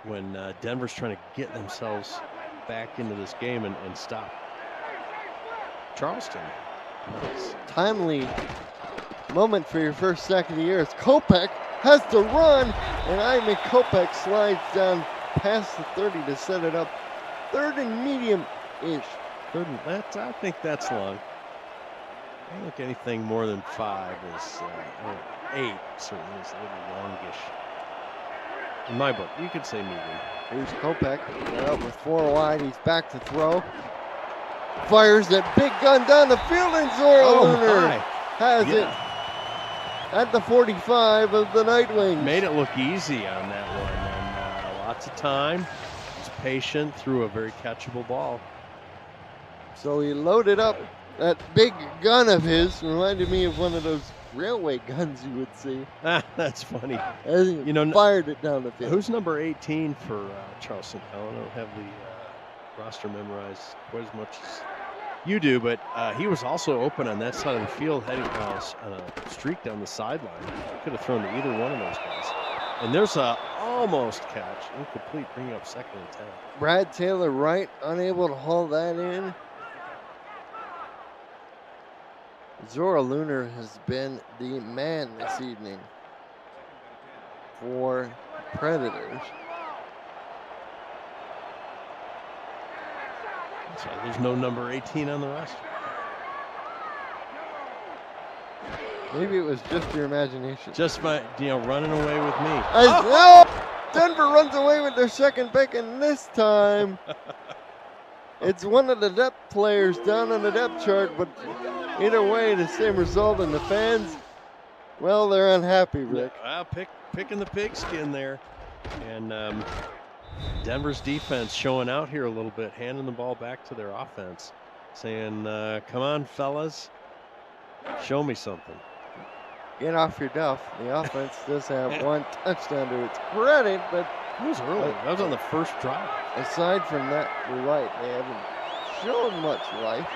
when Denver's trying to get themselves back into this game and stop Charleston. Nice. Timely moment for your first sack of the year as Kopech has to run, and Ivan Kopech slides down past the 30 to set it up 3rd and medium-ish. I think that's long. I don't think anything more than 5 is, 8 certainly is a little longish. In my book, you could say medium. Here's Kopech, out with 4 wide, he's back to throw. Fires that big gun down the field, and Zora Lunar has it at the 45 of the Nightwings. Made it look easy on that one, and lots of time. He's patient, threw a very catchable ball. So he loaded up that big gun of his, reminded me of one of those railway guns you would see. That's funny. As he fired it down the field. Who's number 18 for Charleston? I don't have the roster memorized quite as much as you do, but he was also open on that side of the field, heading on a streak down the sideline. Could have thrown to either one of those guys. And there's a almost catch, incomplete, bringing up 2nd and 10. Brad Taylor Wright unable to haul that in. Zora Lunar has been the man this evening for Predators. So there's no number 18 on the roster. Maybe it was just your imagination. Just my, running away with me. Denver runs away with their 2nd pick, and this time it's one of the depth players down on the depth chart, but either way, the same result, and the fans, well, they're unhappy, Rick. Well, picking the pigskin there. And Denver's defense showing out here a little bit, handing the ball back to their offense, saying, come on, fellas, show me something. Get off your duff. The offense does have 1 touchdown to its credit, but That was early. That was on the first drive. Aside from that, you're right. They haven't shown much life.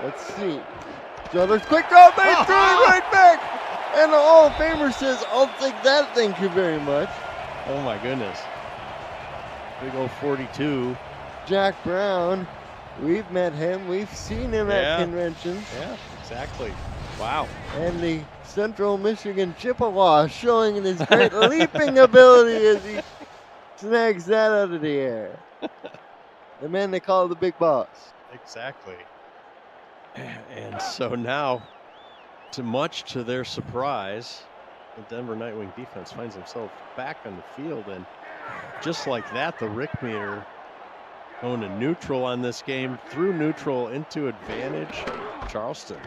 Let's see. Struthers, quick throw, they threw it right back. And the Hall of Famer says, "I'll take that, thank you very much." Oh my goodness. Big old 42. Jack Brown, we've met him. We've seen him at conventions. Yeah, exactly. Wow. And the Central Michigan Chippewa showing his great leaping ability as he snags that out of the air. The man they call the big boss. Exactly. And so now, much to their surprise, the Denver Nightwing defense finds themselves back on the field. And just like that, the Rick meter going to neutral on this game, through neutral into advantage. Charleston.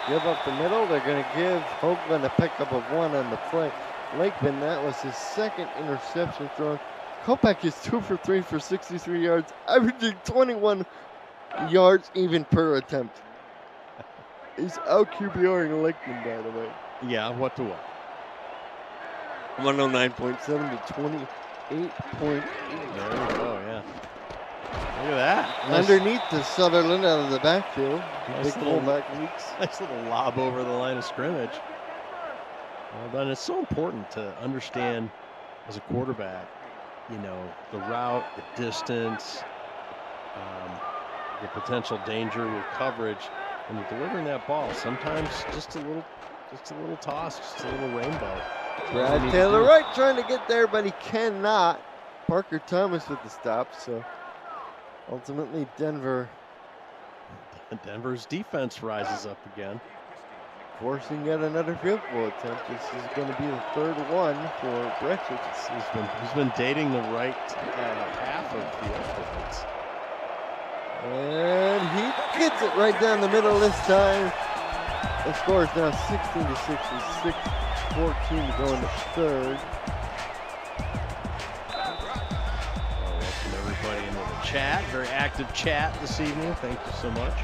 Give up the middle. They're going to give Hoagland a pickup of 1 on the play. Lakeman, that was his second interception thrown. Kopak is 2 for 3 for 63 yards, averaging 21 yards even per attempt. He's out QBRing Lakeman, by the way. Yeah, what to what? 109.7 to 28.8. There you go, yeah. Look at that. Underneath to Sutherland out of the backfield. Nice Big little, fullback leaks. nice little lob over the line of scrimmage. Well done. It's so important to understand as a quarterback, you know, the route, the distance, the potential danger with coverage, and you're delivering that ball. Sometimes just a little toss, just a little rainbow. Brad Taylor Wright trying to get there, but he cannot. Parker Thomas with the stop, so ultimately Denver's defense rises up again, forcing yet another field goal attempt. This is going to be the third one for Breckford. He's been dating the right half of the offense. And he gets it right down the middle this time. The score is now 16 to 6 with 6:14 to go in the third. Welcome everybody into the chat. Very active chat this evening. Thank you so much.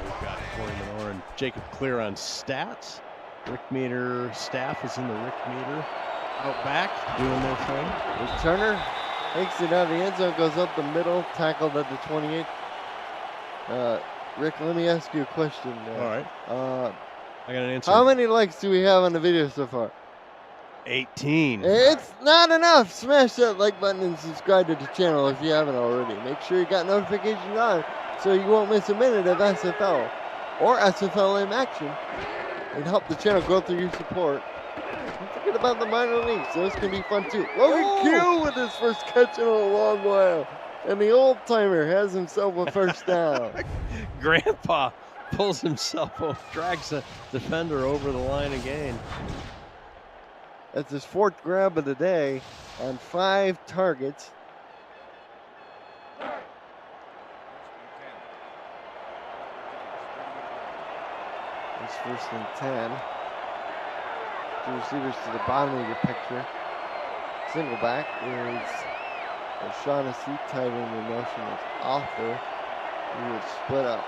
We've got Corey Menor and Jacob Clear on stats. Rick Meter staff is in the Rick Meter out back doing their thing. There's Turner. Takes it out of the end zone, goes up the middle, tackled at the 28. Rick, let me ask you a question. All right. I got an answer. How many likes do we have on the video so far? 18. It's not enough. Smash that like button and subscribe to the channel if you haven't already. Make sure you got notifications on so you won't miss a minute of SFL or SFLM action and help the channel grow through your support. Don't forget about the minor leagues. Those can be fun too. Logan Q with his first catch in a long while. And the old timer has himself a first down. Grandpa pulls himself off, drags a defender over the line again. That's his fourth grab of the day on 5 targets. It's first and 10. 2 receivers to the bottom of your picture. Single back is O'Shaughnessy, tight end in motion with Offer. He would split up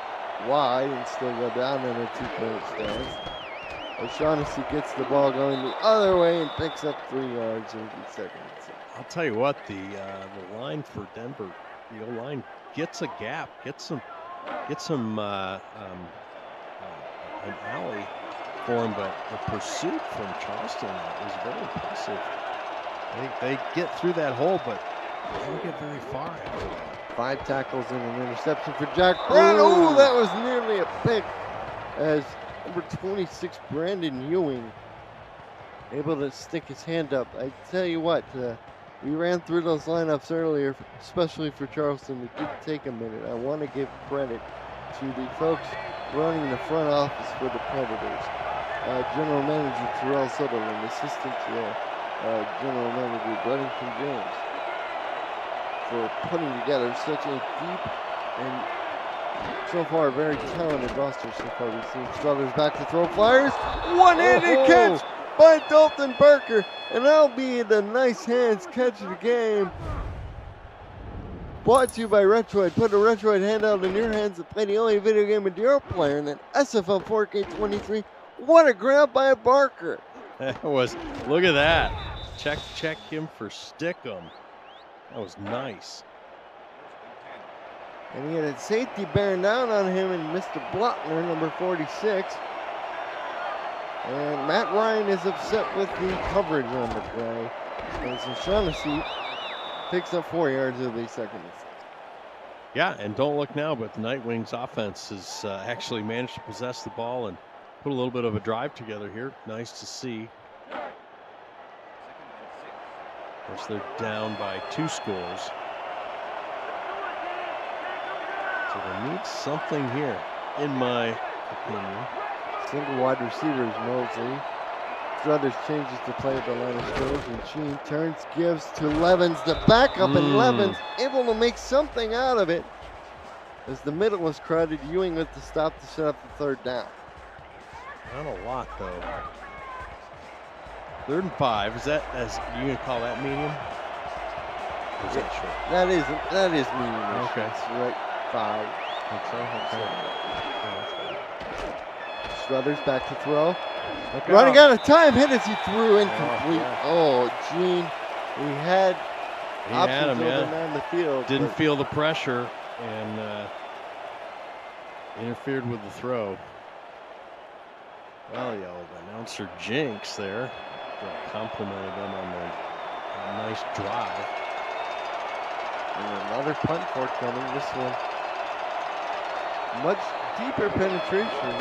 wide and still go down in a 2-point stance. O'Shaughnessy gets the ball going the other way and picks up 3 yards in 8 seconds. I'll tell you what, the line for Denver, the O-line gets a gap, gets some an alley for him, but the pursuit from Charleston is very impressive. They get through that hole, but they don't get very far after that. 5 tackles and an interception for Jack Brown. Oh, that was nearly a pick as number 26, Brandon Ewing, able to stick his hand up. I tell you what, we ran through those lineups earlier, especially for Charleston. It did take a minute. I want to give credit to the folks running the front office for the Predators. General Manager Terrell Sutherland, Assistant General Manager Brenington James, for putting together such a deep and so far very talented roster so far. We've seen Struthers back to throw flyers. One-handed catch by Dalton Barker, and that'll be the nice hands catch of the game. Brought to you by Retroid. Put a Retroid handout in your hands and play the only video game with your player, and then SFL 4K23. What a grab by Barker. That was, look at that. Check him for Stickum. That was nice. And he had a safety bearing down on him and Mr. Blockner, number 46. And Matt Ryan is upset with the coverage on the play. As O'Shaughnessy picks up 4 yards of the second. Yeah, and don't look now, but the Nightwings offense has actually managed to possess the ball and put a little bit of a drive together here. Nice to see. Of course, they're down by 2 scores. So they need something here, in my opinion. Single wide receivers, Mosley. Struthers changes to play at the line of scrimmage, and Sheen turns, gives to Levens the backup, and Levens able to make something out of it. As the middle was crowded, Ewing with the stop to set up the third down. Not a lot, though. 3rd and 5. Is that, as you gonna call that medium? Or is that short? That is medium. Okay. It's right 5. Struthers back to throw. Look Running out. out of time, hit as he threw incomplete. yeah. Oh, Gene, he had He options had him, open yeah. on the field. Didn't but feel the pressure and interfered with the throw. Well, the announcer Jinx there complimented them on their nice drive. And another punt forthcoming. This one much deeper penetration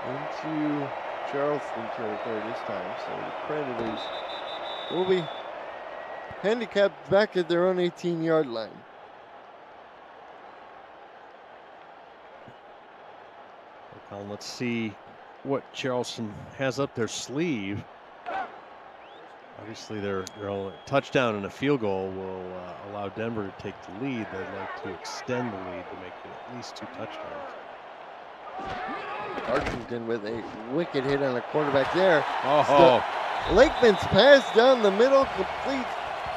into Charleston territory this time. So the Predators will be handicapped back at their own 18-yard line. Well, let's see what Charleston has up their sleeve. Obviously, their touchdown and a field goal will allow Denver to take the lead. They'd like to extend the lead to make it at least 2 touchdowns. Archington with a wicked hit on the quarterback there. Oh, Lakeman's pass down the middle, complete,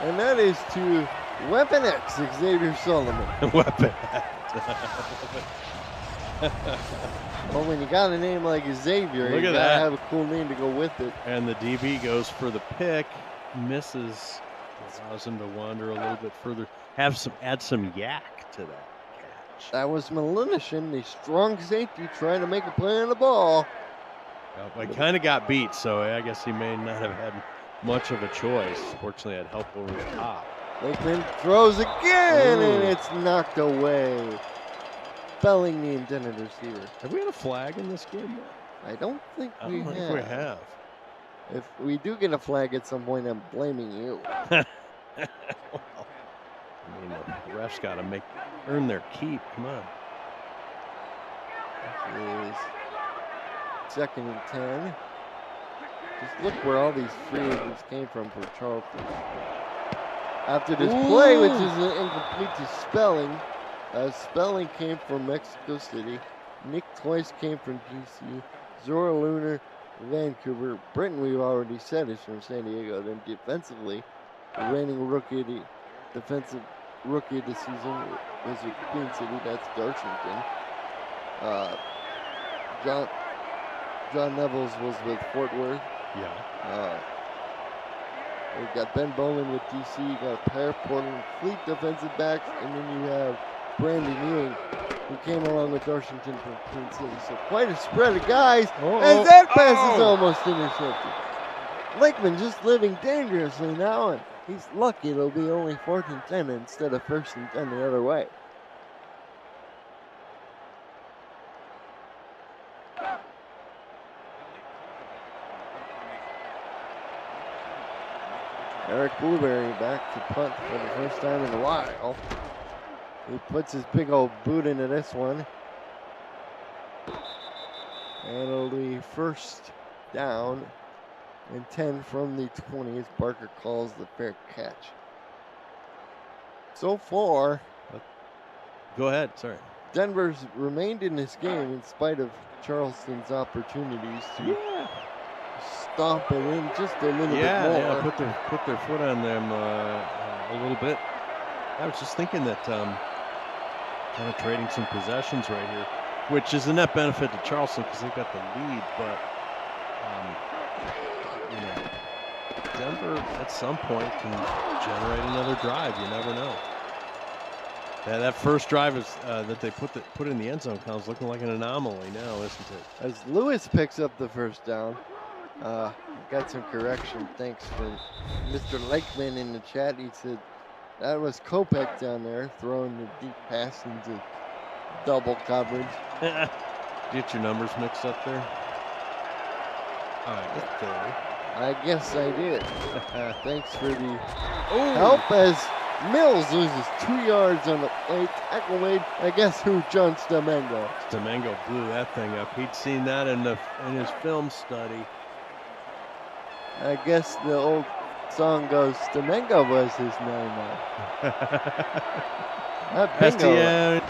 and that is to Weapon X, Xavier Solomon. Weapon. Well, when you got a name like Xavier, Look you at gotta that. have a cool name to go with it. And the DB goes for the pick, misses, allows him to wander a little bit further, add some yak to that catch. That was Malinishin, the strong safety, trying to make a play on the ball. Well, he kind of got beat, so I guess he may not have had much of a choice. Fortunately, I had help over the top. Lakeman throws again, and Ooh. it's knocked away. Felling the intended receiver. Have we had a flag in this game yet? I don't think I we don't have. think we have. If we do get a flag at some point, I'm blaming you. I mean, the refs got to earn their keep. Come on. This is 2nd and 10. Just look where all these free agents came from for Charleston. After this play, which is incomplete to Spelling. Spelling came from Mexico City. Nick Twice came from DC. Zora Lunar, Vancouver. Britton, we've already said, is from San Diego. Then defensively, the reigning defensive rookie of the season was with Queen City. That's Darshington. John Nevels was with Fort Worth. Yeah. We've got Ben Bowman with DC. You got a pair of Portland Fleet defensive backs, and then you have Brandon Ewing, who came along with Darshington from Queen City. So quite a spread of guys, as that pass is almost intercepted. Lakeman just living dangerously now, and he's lucky it'll be only 4th and 10 instead of 1st and 10 the other way. Eric Blueberry back to punt for the first time in a while. He puts his big old boot into this one. And it'll be 1st down and 10 from the 20 as Barker calls the fair catch. So far, Go ahead. Sorry. Denver's remained in this game in spite of Charleston's opportunities to stomp it in just a little bit more. Yeah, put their foot on them a little bit. I was just thinking that kind of trading some possessions right here, which is a net benefit to Charleston because they've got the lead, but you know, Denver at some point can generate another drive. You never know. That first drive is that they put in the end zone kind of looking like an anomaly now, isn't it? As Lewis picks up the first down, got some correction. Thanks for Mr. Lakeman in the chat. He said that was Kopech down there throwing the deep pass into double coverage. Get your numbers mixed up there. All right, I guess I did. Thanks for the help as Mills loses 2 yards on the play. Tackle made, I guess who? John Stamengo. Stamengo blew that thing up. He'd seen that in his film study. I guess the old song goes, Stamengo was his name now. Not bingo.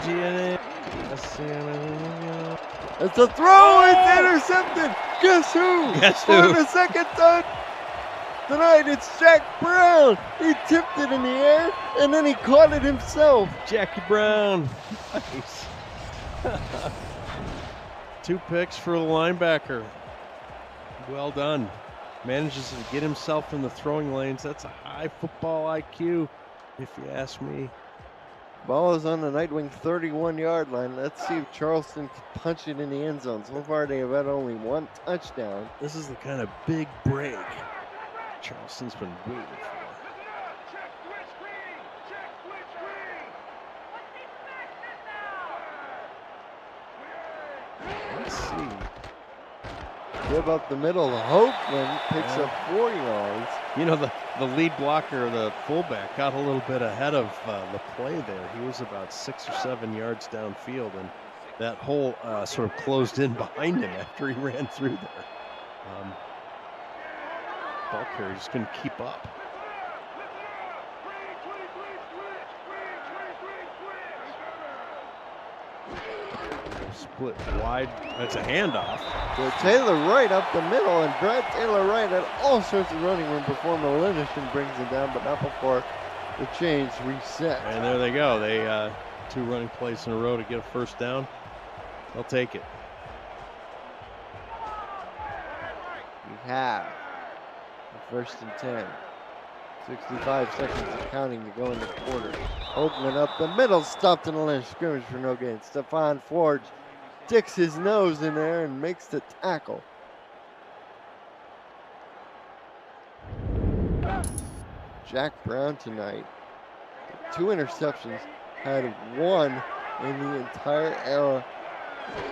It's a throw. It's intercepted. Guess who? Guess For who? the second time tonight, it's Jack Brown. He tipped it in the air, and then he caught it himself. Jackie Brown. Nice. 2 picks for the linebacker. Well done. Manages to get himself in the throwing lanes. That's a high football IQ, if you ask me. Ball is on the Nightwing 31-yard line. Let's see if Charleston can punch it in the end zone. So far, they have had only 1 touchdown. This is the kind of big break Charleston's been waiting for. Let's see. Give up the middle. Hopeland picks up 4 yards. You know, the lead blocker, the fullback, got a little bit ahead of the play there. He was about 6 or 7 yards downfield, and that hole sort of closed in behind him after he ran through there. Ball carrier just couldn't keep up. Split wide. That's a handoff. So Taylor Wright up the middle, and Brad Taylor Wright had all sorts of running room before Malinishin brings him down, but not before the chains reset. And there they go. They 2 running plays in a row to get a first down. They'll take it. We have the 1st and 10. 65 seconds of counting to go in the quarter. Oakland up the middle, stopped in the line of scrimmage for no gain. Stephon Forge sticks his nose in there and makes the tackle. Jack Brown tonight, 2 interceptions, had 1 in the entire era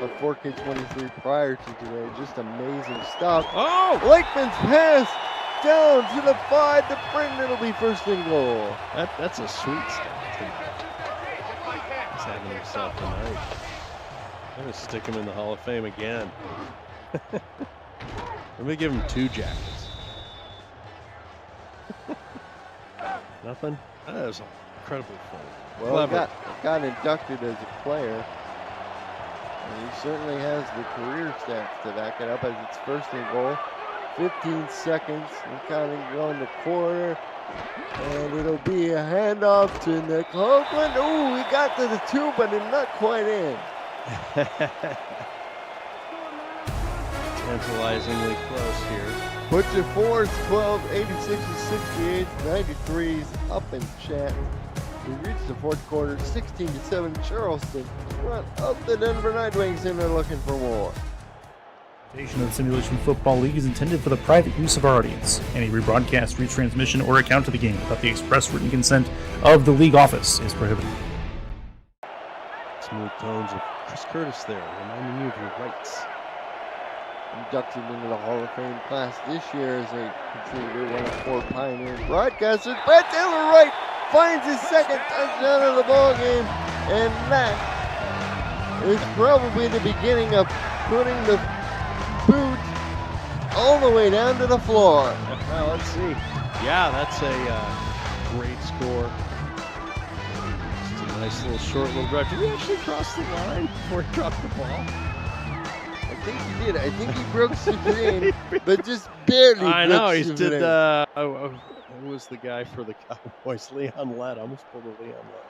of 4K23 prior to today. Just amazing stuff. Oh! Lakeman's pass down to the 5 to Britton. It'll be 1st and goal. That's a sweet start. He's having himself a night. I'm going to stick him in the Hall of Fame again. Let me give him 2 jackets. Nothing? That was incredibly funny. Well, got inducted as a player. And he certainly has the career stats to back it up as it's 1st and goal. 15 seconds and counting to go in the quarter. And it'll be a handoff to Nick Oakland. Ooh, he got to the 2, but it's not quite in. Tantalizingly close here. Put your 4s, 12, 86s, 68s, 93s up in chat. We reached the 4th quarter, 16-7 Charleston. Front of the Denver Nightwings, and they're looking for more. The Simulation Football League is intended for the private use of our audience. Any rebroadcast, retransmission, or account of the game without the express written consent of the league office is prohibited. Smooth tones of Chris Curtis there, reminding you of your rights. Inducted into the Hall of Fame class this year as a contributor, one of 4 pioneer broadcasters. Brad Taylor Wright finds his 2nd touchdown of the ball game, and that is probably the beginning of putting the boot all the way down to the floor. Well, let's see. Yeah, that's a great score. Just a nice little short little drive. Did he actually cross the line before he dropped the ball? I think he did. I think he broke Supreme, but just barely. I know, he broke did. Supreme. Who was the guy for the Cowboys? Leon Lett. I almost pulled a Leon Lett.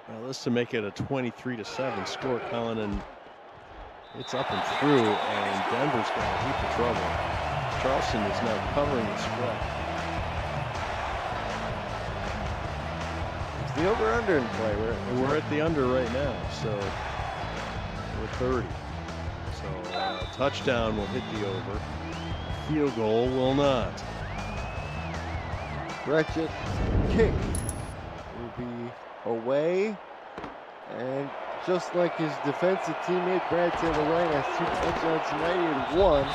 Well, this to make it a 23-7 score, Colin, and It's up and through, and Denver's got a heap of trouble. Charleston is now covering the spread. It's the over-under in play. We're at the under right now, so we're 30. So touchdown will hit the over. Field goal will not. Ratchet kick will be away. And just like his defensive teammate Brad Taylor Ryan has 2 touchdowns tonight, he had 1 in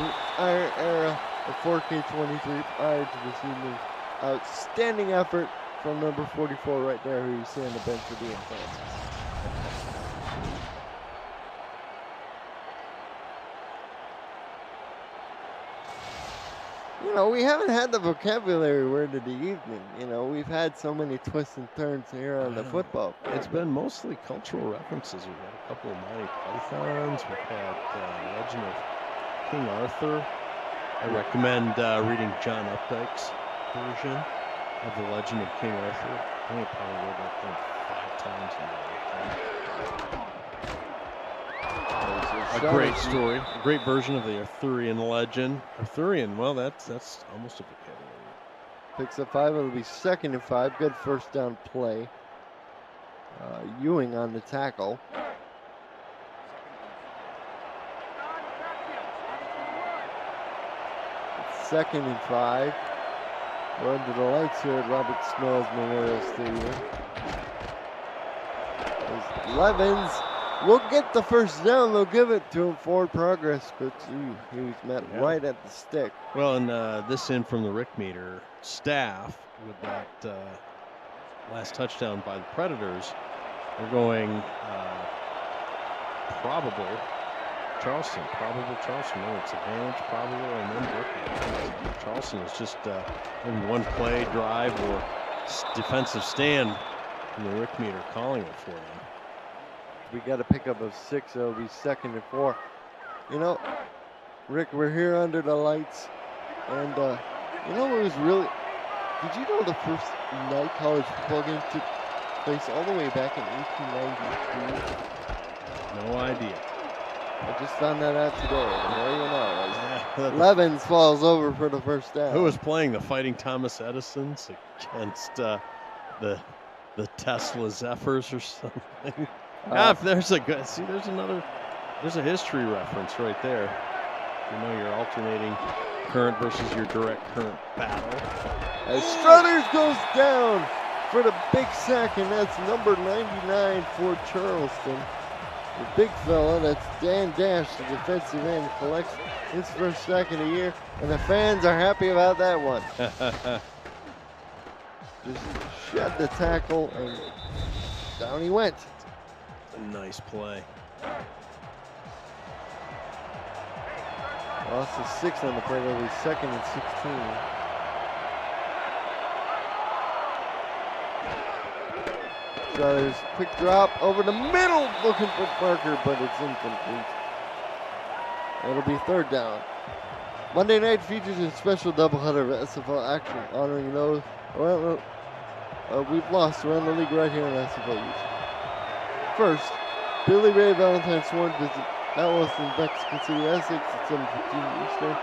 the iron era of 4K23 prior to this evening. Outstanding effort from number 44 right there, who you see on the bench for the Infants. You know, we haven't had the vocabulary word of the evening. You know, we've had so many twists and turns here on the football field. It's been mostly cultural references. We've had a couple of Monty Pythons. We've had Legend of King Arthur. I recommend reading John Updike's version of the Legend of King Arthur. I think I probably read that thing 5 times in my lifetime. A great story, a great version of the Arthurian legend. Arthurian, well, that's almost a vocabulary. Picks up 5. It'll be 2nd and 5. Good first down play. Ewing on the tackle. It's 2nd and 5. We're under the lights here at Robert Smells Memorial Stadium. As Levens will get the first down. They'll give it to him. Forward progress, but he was met right at the stick. Well, and this in from the Rick Meter staff with that last touchdown by the Predators. They're going probable Charleston. No, it's advantage, probable, and then Brooklyn. Charleston is just in one play drive or defensive stand, and the Rick Meter calling it for them. We got a pickup of 6. It'll be 2nd and 4. You know, Rick, we're here under the lights, and you know what was really? Did you know the first night college football game took place all the way back in 1892? No idea. I just found that out today. There you know. Levens falls over for the first down. Who was playing the Fighting Thomas Edisons against the Tesla Zephyrs or something? There's a good. See, there's a history reference right there. You know, you're alternating current versus your direct current battle. As Struthers goes down for the big sack, and that's number 99 for Charleston. The big fella, that's Dan Dash, the defensive end, collects his first sack of the year, and the fans are happy about that one. Just shed the tackle, and down he went. A nice play. Loss of 6 on the play. It'll be 2nd and 16. Struthers, quick drop over the middle, looking for Parker, but it's incomplete. It'll be 3rd down. Monday night features a special doubleheader of SFL action, honoring those we've lost around the league right here in SFL YouTube. First, Billy Ray Valentine Swan visit Dallas and Mexico City, Essex at 7:15 Eastern.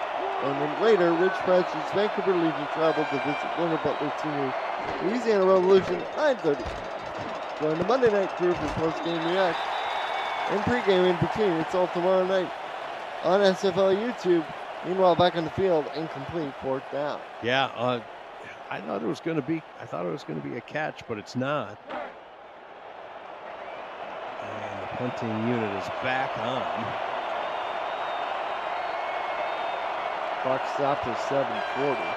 And then later, Rich Pratchett's Vancouver Legion traveled to visit Warner Butler Seniors Louisiana Revolution at 9:30. Join the Monday night crew for post-game react and pre-game in between. It's all tomorrow night on SFL YouTube. Meanwhile, back on the field, incomplete, 4th down. Yeah, I thought it was going to be a catch, but it's not. And the punting unit is back on. Clock stopped at 7:40.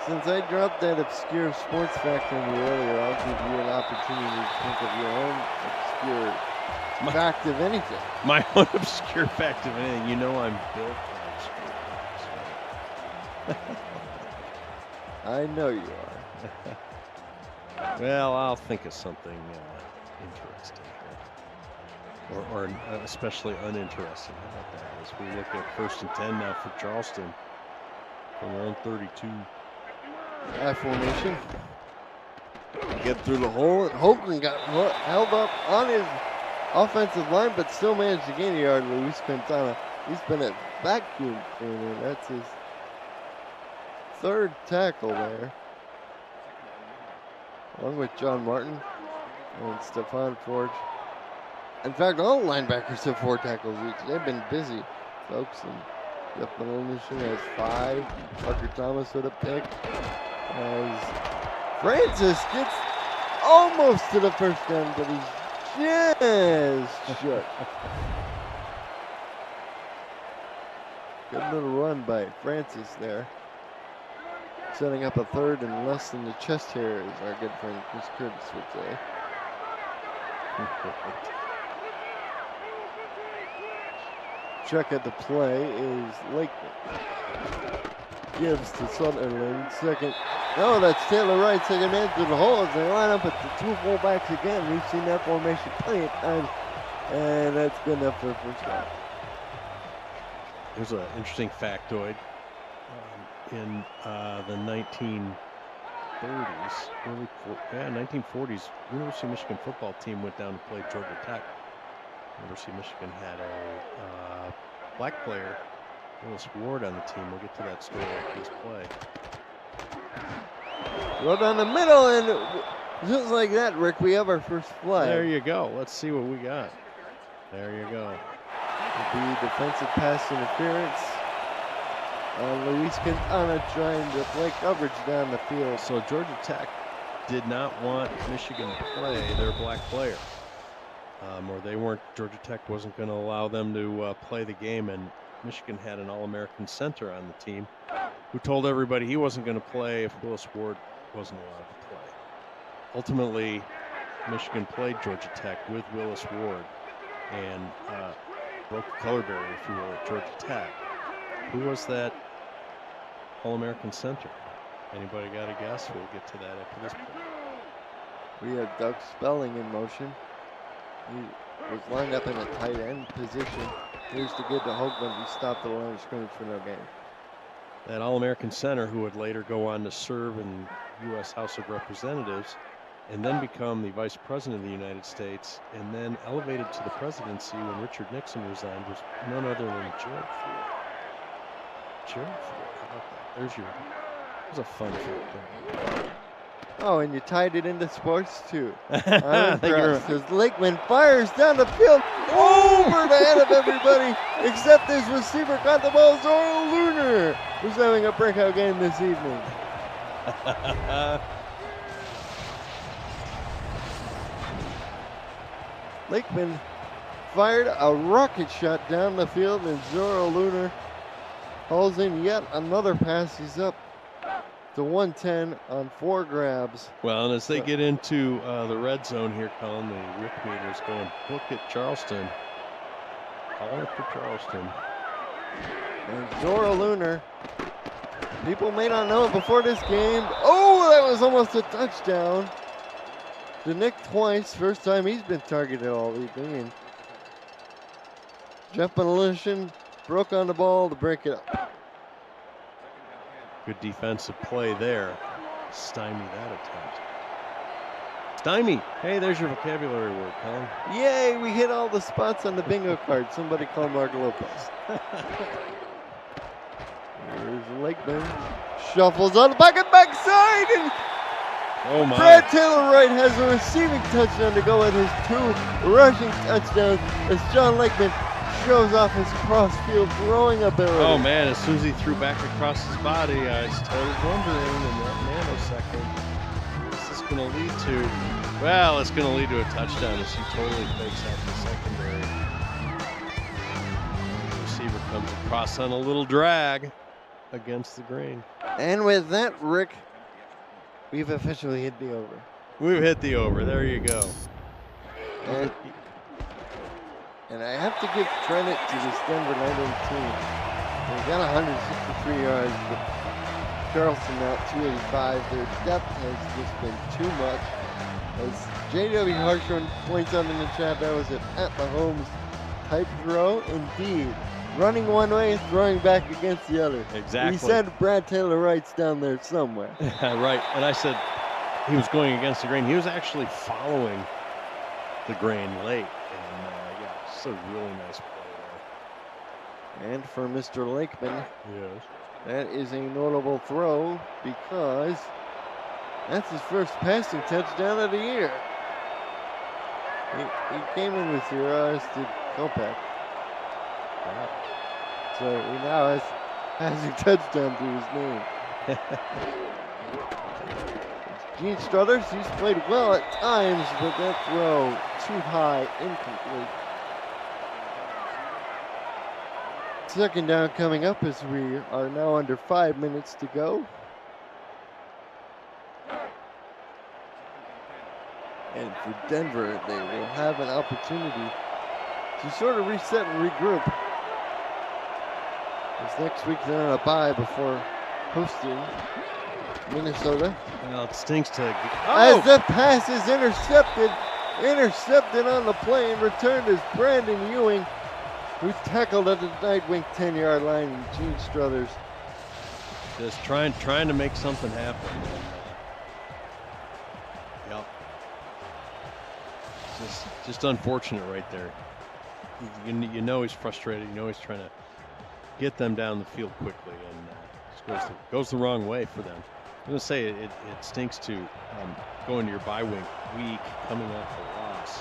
Since I dropped that obscure sports fact on you earlier, I'll give you an opportunity to think of your own obscure fact of anything. My own obscure fact of anything. You know I'm built for obscure facts. I know you are. Well, I'll think of something interesting here. Or especially uninteresting. How about that? As we look at 1st and 10 now for Charleston from their own 32. I formation. Get through the hole, and Hoagland got held up on his offensive line, but still managed to gain a yard. Luis Quintana, he's been a vacuum cleaner. That's his third tackle there. Along with John Martin and Stephon Forge. In fact, all linebackers have 4 tackles each. They've been busy, folks. And Jeff Belishin has 5. Parker Thomas with a pick. As Francis gets almost to the first down, but he's just short. Good little run by Francis there. Setting up a 3rd and less than the chest hair, as our good friend Chris Curtis would say. Check at the play is Lakeman. Gives to Sutherland. Second. No, that's Taylor Wright. Second man to the hole as they line up with the 2 fullbacks again. We've seen that formation plenty of times, and that's good enough for a first down. Here's an interesting factoid. In the 1930s, 1940s, University of Michigan football team went down to play Georgia Tech. University of Michigan had a black player, Willis Ward, on the team. We'll get to that story after this play. Well, down the middle, and just like that, Rick, we have our first flag. There you go. Let's see what we got. There you go. It'll be defensive pass interference. Luis Quintana trying to play coverage down the field. So Georgia Tech did not want Michigan to play their black player. Or they weren't, Georgia Tech wasn't going to allow them to play the game, and Michigan had an All-American center on the team who told everybody he wasn't going to play if Willis Ward wasn't allowed to play. Ultimately, Michigan played Georgia Tech with Willis Ward and broke the color barrier, if you will, at Georgia Tech. Who was that All-American center? Anybody got a guess? We'll get to that after this point. We have Doug Spelling in motion. He was lined up in a tight end position. Here's to get to Hoagland. He stopped the line of scrimmage for no gain. That All-American center who would later go on to serve in U.S. House of Representatives and then become the Vice President of the United States and then elevated to the presidency when Richard Nixon resigned was none other than Gerald Ford. Gerald Ford, how about that? There's your, that was a fun fact. Oh, and you tied it into sports too. I I'm impressed as Lakeman fires down the field over the head of everybody except his receiver caught the ball. Zoro Lunar, who's having a breakout game this evening. Lakeman fired a rocket shot down the field, and Zoro Lunar hauls in yet another pass. He's up to 110 on 4 grabs. Well, and as they get into the red zone here, Colin, the Rick meter's going, look at Charleston. Calling it for Charleston. And Zoro Lunar, people may not know it before this game. Oh, that was almost a touchdown. To Nick twice, first time he's been targeted all evening. And Jeff Belishin broke on the ball to break it up. Good defensive play there. Stymie that attempt. Stymie. Hey, there's your vocabulary word, Colin. Yay, we hit all the spots on the bingo card. Somebody call Mark Lopez. Here's Lakeman. Shuffles on the backside, and oh my. Brad Taylor Wright has a receiving touchdown to go with his 2 rushing touchdowns as John Lakeman shows off his cross-field throwing ability. Oh man, as soon as he threw back across his body, I started wondering in that nanosecond, what's this going to lead to? Well, it's going to lead to a touchdown as he totally fakes out the secondary. The receiver comes across on a little drag against the grain. And with that, Rick, we've officially hit the over. We've hit the over. There you go. And I have to give credit to this Denver Lightning team. They got 163 yards, but Charleston now 285. Their depth has just been too much. As J.W. Hartshorn points out in the chat, that was an at Mahomes type throw. Indeed. Running one way, throwing back against the other. Exactly. We said Brad Taylor Wright's down there somewhere. Right. And I said, he was going against the grain. He was actually following the grain late. And yeah, it's a really nice play And for Mr. Lakeman, there. Yes. that is a notable throw because that's his first passing touchdown of the year. He came in with 0 yards to Kopak. So he now has passing touchdown to his name. Gene Struthers, he's played well at times, but that throw too high, incomplete. Second down coming up as we are now under 5 minutes to go. And for Denver, they will have an opportunity to sort of reset and regroup. This next week they're on a bye before hosting Minnesota. Well, it stinks to. As the pass is intercepted on the play and returned is Brandon Ewing, who tackled at the night wing 10-yard line, and Gene Struthers Just trying to make something happen. Yep. Just unfortunate right there. You know he's frustrated. You know he's trying to get them down the field quickly, and just goes the wrong way for them. I'm going to say it stinks to go into your bye week coming off a loss.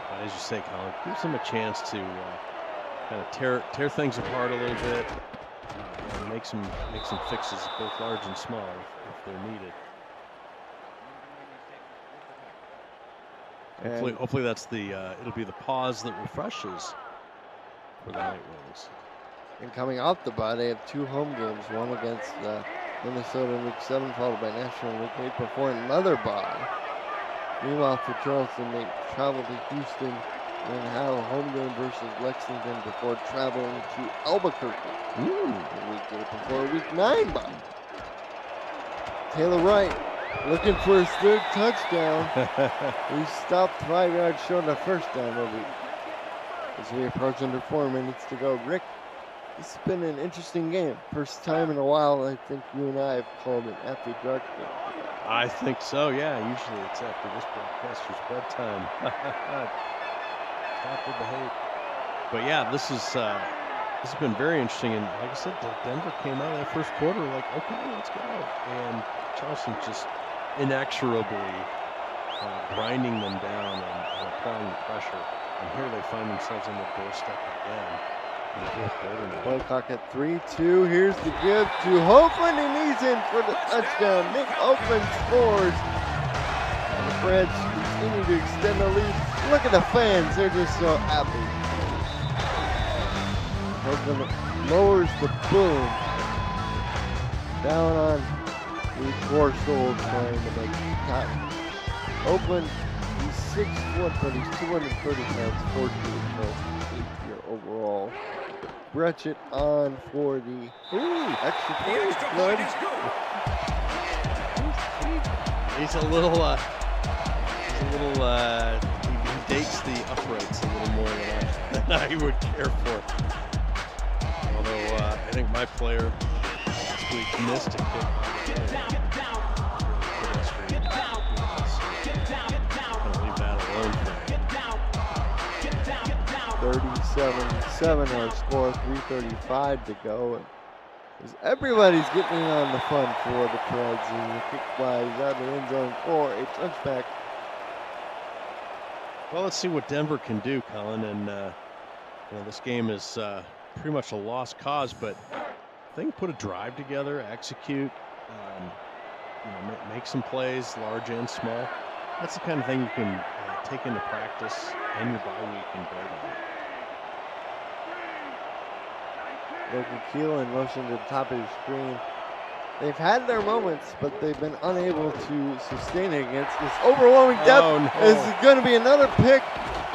But as you say, Colin, gives them a chance to kind of tear things apart a little bit, and make some fixes, both large and small, if they're needed. Hopefully that's it'll be the pause that refreshes for the Night Wings. And coming off the bye, they have 2 home games, one against Minnesota in Week 7, followed by Nashville in Week 8 before another bye. Meanwhile, for Charleston, they travel to Houston and have a home game versus Lexington before traveling to Albuquerque in Week 8 before a Week 9 bye. Taylor Wright looking for his 3rd touchdown. He stopped 5 yards short of first down as we approach under 4 minutes to go. Rick, it's been an interesting game. First time in a while, I think you and I have called it after dark game. I think so, yeah. Usually it's after this broadcaster's bedtime. Top of the hate. But yeah, this has been very interesting. And like I said, Denver came out of that first quarter like, okay, let's go. And Charleston just inexorably grinding them down and applying the pressure. And here they find themselves on the doorstep again. Play clock at 3-2. Here's the give to Hopeland, and he's in for the touchdown. Nick Hopeland scores. And the Reds continue to extend the lead. Look at the fans. They're just so happy. Hopeland lowers the boom down on the Thorsold trying to make time. Oakland, he's 6 foot, but he's 230 pounds, 14 pounds, 8th year overall. Bretchet on for the extra point. Good. He's a little, he dates the uprights a little more than I would care for. Although I think my player this week missed a kick. Leave that alone for 37-7 our score, 3:35 to go. As everybody's getting in on the fun for the Preds, and the kick flies out of the end zone for a touchback. Well, let's see what Denver can do, Colin. And this game is pretty much a lost cause, but they can put a drive together, execute, make some plays, large and small. That's the kind of thing you can take into practice and your bye week and build on. Logan Keel in motion to the top of your screen. They've had their moments, but they've been unable to sustain it against this overwhelming depth. Oh, no. It's going to be another pick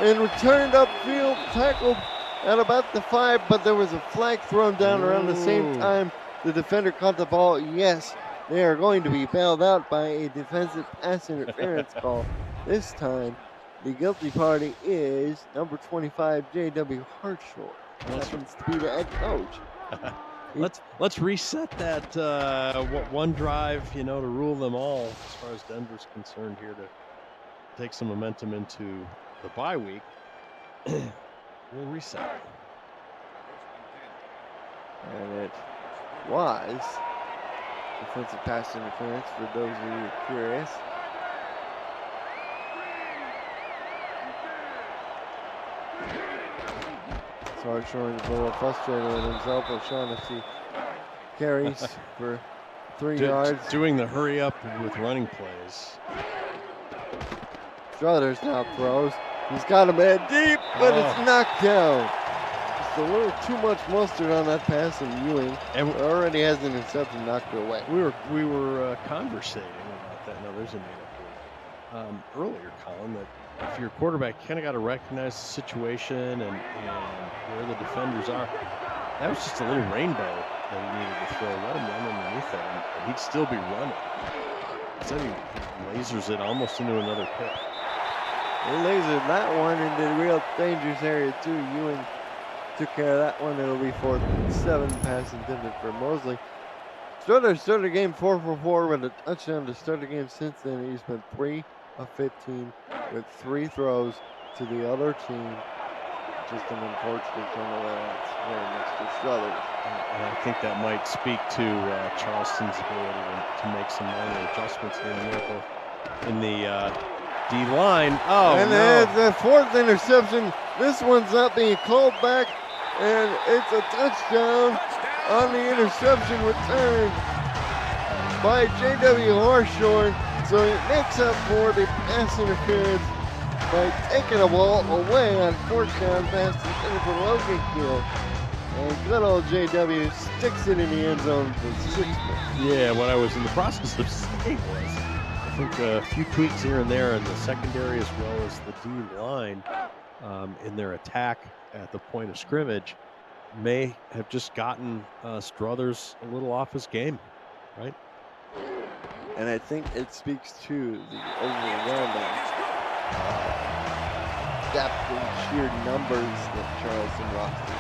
and returned upfield, tackled at about the 5, but there was a flag thrown down around the same time. The defender caught the ball. Yes, they are going to be bailed out by a defensive pass interference call. This time, the guilty party is number 25, J.W. Hartshort. Happens to be the head coach. let's reset that one drive, to rule them all as far as Denver's concerned here to take some momentum into the bye week. We'll reset. And it was defensive pass interference for those of you curious. Sarge showing a little frustrated with himself. O'Shaughnessy carries for 3 yards. Doing the hurry up with running plays. Struthers now throws. He's got him in deep, but it's knocked down. Just a little too much mustard on that pass, and Ewing already has an interception knocked away. We were conversating about that. Now there's a earlier, Colin, that if you're a quarterback, you kind of got to recognize the situation and where the defenders are. That was just a little rainbow that he needed to throw. Let him run underneath it, and he'd still be running. Instead, he lasers it almost into another pit. He lasered that one into the real dangerous area too. Ewing took care of that one. It'll be 4th and 7, pass intended for Mosley. Strutter started the game 4 for 4 with a touchdown to start the game. Since then, he's been 3 of 15 with 3 throws to the other team. Just an unfortunate turnover. That's very much to Struthers. And I think that might speak to Charleston's ability to make some minor adjustments here and there, both in the D-line. Oh, and no. the 4th interception. This one's not being called back, and it's a touchdown on the interception return by J.W. Harshorn. So he makes up for the pass interference by taking the ball away on 4th down pass intended for Logan Field. And good old J.W. sticks it in the end zone for 6 points. Yeah, what I was in the process of saying was, I think a few tweaks here and there in the secondary as well as the D-line in their attack at the point of scrimmage may have just gotten Struthers a little off his game, right? And I think it speaks to the overwhelming depth and sheer numbers that Charleston roster.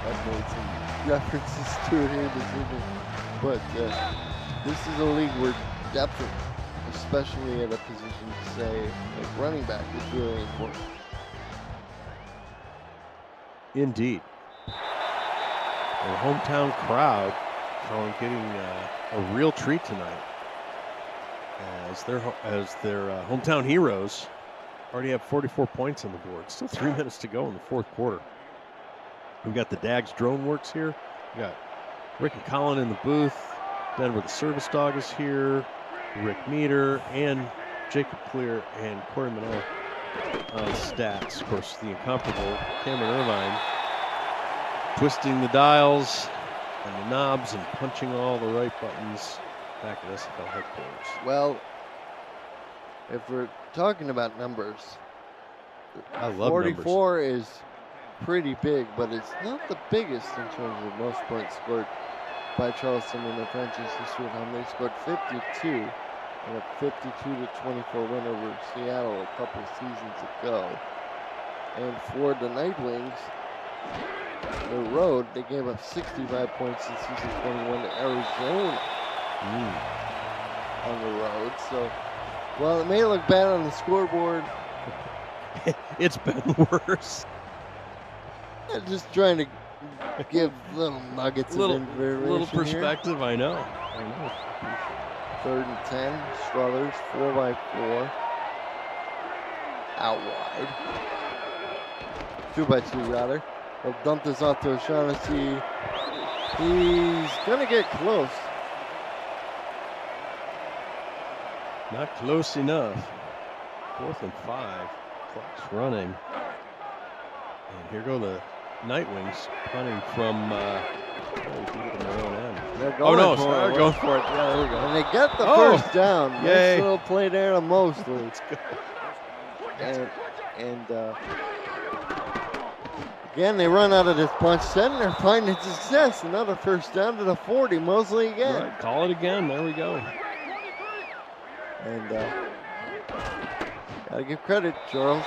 I've made some references to it here this evening, but this is a league where depth, especially at a position, say, like running back, is really important. Indeed. The hometown crowd getting a real treat tonight as their hometown heroes already have 44 points on the board. Still 3 minutes to go in the 4th quarter. We've got the Dags Drone Works here. We got Rick and Colin in the booth. Denver the Service Dog is here. Rick Meter and Jacob Clear and Corey Minot on stats. Of course, the incomparable Cameron Irvine twisting the dials and the knobs and punching all the right buttons back at SFL headquarters. Well, if we're talking about numbers, I love 44 is pretty big, but it's not the biggest in terms of most points scored by Charleston in the franchise history at home. They scored 52 in a 52-24 win over Seattle a couple seasons ago. And for the Nightwings, the road, they gave up 65 points in season 21 to Arizona on the road. So, while it may look bad on the scoreboard, it's been worse. I'm just trying to give little nuggets of information. Little perspective, here. I know. 3rd and 10, Struthers, 4x4, out wide. 2x2 rather. They'll dump this off to O'Shaughnessy. He's gonna get close. Not close enough. 4th and 5. Clock's running. And here go the Nightwings punting from their own end. They're going they're going for it. Yeah, there we go. And they get the first down. Yay. Nice little play there to Mosley. Let's go. And again, they run out of this bunch. Then they're finding success. Another first down to the 40. Mosley again. Right, call it again. There we go. And gotta give credit, Charles.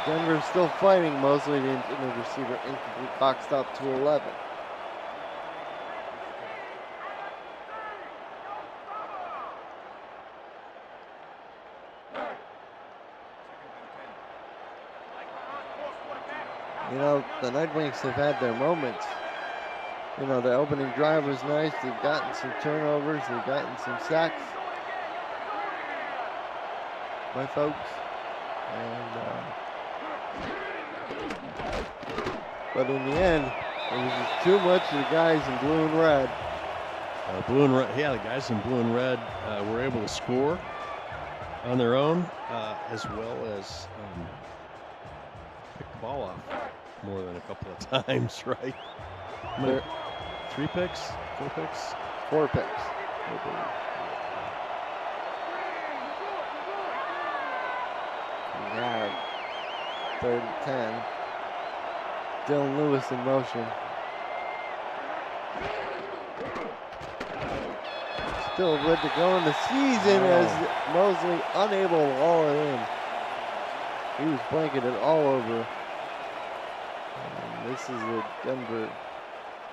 Denver's still fighting. Mosley, the intended receiver, incomplete, boxed up to 11. You know, the Night Wings have had their moments. You know, the opening drive was nice. They've gotten some turnovers. They've gotten some sacks by folks. But in the end, it was just too much of the guys in blue and red. Blue and red, yeah, the guys in blue and red were able to score on their own, as well as pick the ball off more than a couple of times, right? There- 3 picks, 4 picks, 4 picks, I believe. We have 3rd and 10. Dylan Lewis in motion. Still good to go in the season as Mosley unable to haul it in. He was blanketed all over. And this is a Denver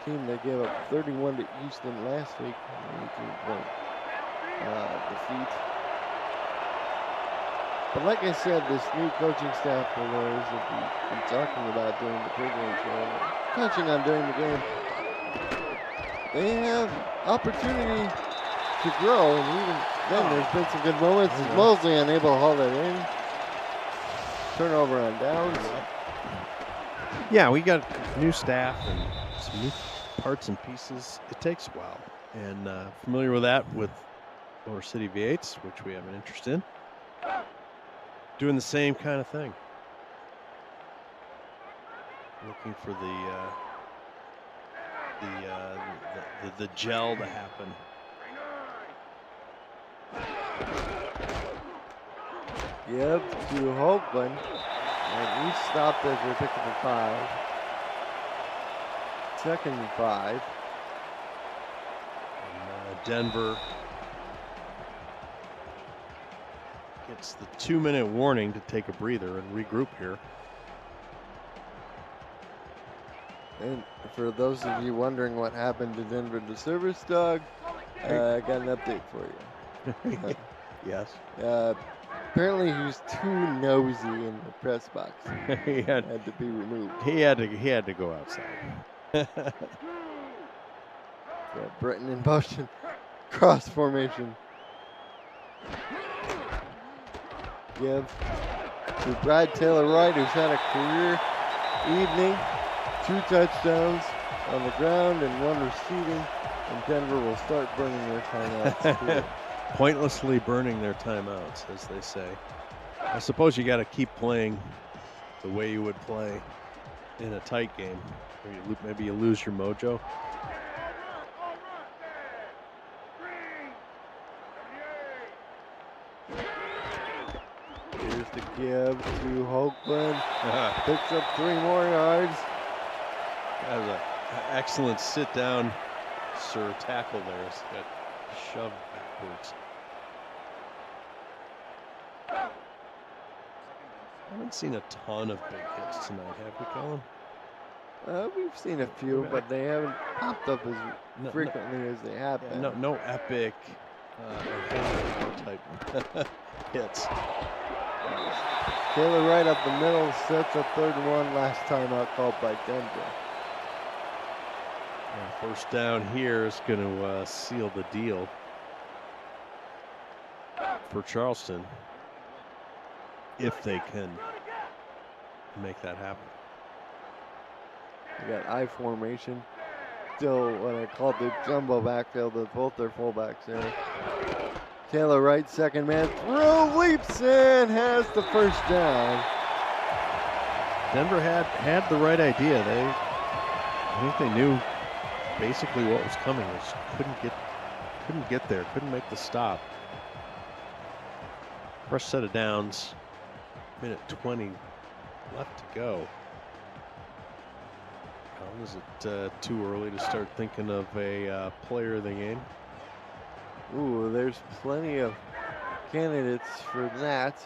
team that gave up 31 to Houston last week. 18-point defeat. But like I said, this new coaching staff for those that we've been talking about during the pregame show, touching on during the game, they have opportunity to grow, and even then there's been some good moments. Mosley unable to haul that in. Turnover on downs. Yeah, we got new staff and some new parts and pieces. It takes a while. And familiar with that with Motor City V8s, which we have an interest in. Doing the same kind of thing. Looking for the gel to happen. Yep, to Hoagland. And he stopped as they're picking the 5. 2nd and 5. And, Denver gets the 2-minute warning to take a breather and regroup here. And for those of you wondering what happened to Denver the service dog, I got an update for you. Yes. Apparently he was too nosy in the press box. he had to be removed. He had to go outside. Britton in motion. Cross formation. Give to Brad Taylor Wright, who's had a career evening. 2 touchdowns on the ground and 1 receiving. And Denver will start burning their timeouts. Pointlessly burning their timeouts, as they say. I suppose you got to keep playing the way you would play in a tight game. Or maybe you lose your mojo. Here's the give to Hoagland. Picks up 3 more yards. That was an excellent sit-down, sir, tackle there. It's got shoved backwards. I haven't seen a ton of big hits tonight, have we, Colin? We've seen a few, but they haven't popped up as frequently as they have been. No epic type hits. Taylor right up the middle, sets up 3rd and 1, last timeout called by Denver. First down here is going to seal the deal for Charleston, if they can make that happen. You got I formation. Still what I called the jumbo backfield with both their fullbacks there. Taylor Wright, 2nd man through, leaps in, has the first down. Denver had the right idea. I think they knew basically what was coming. They just couldn't get there, couldn't make the stop. Fresh set of downs, minute 20 left to go. Is it too early to start thinking of a player of the game? Ooh, there's plenty of candidates for that.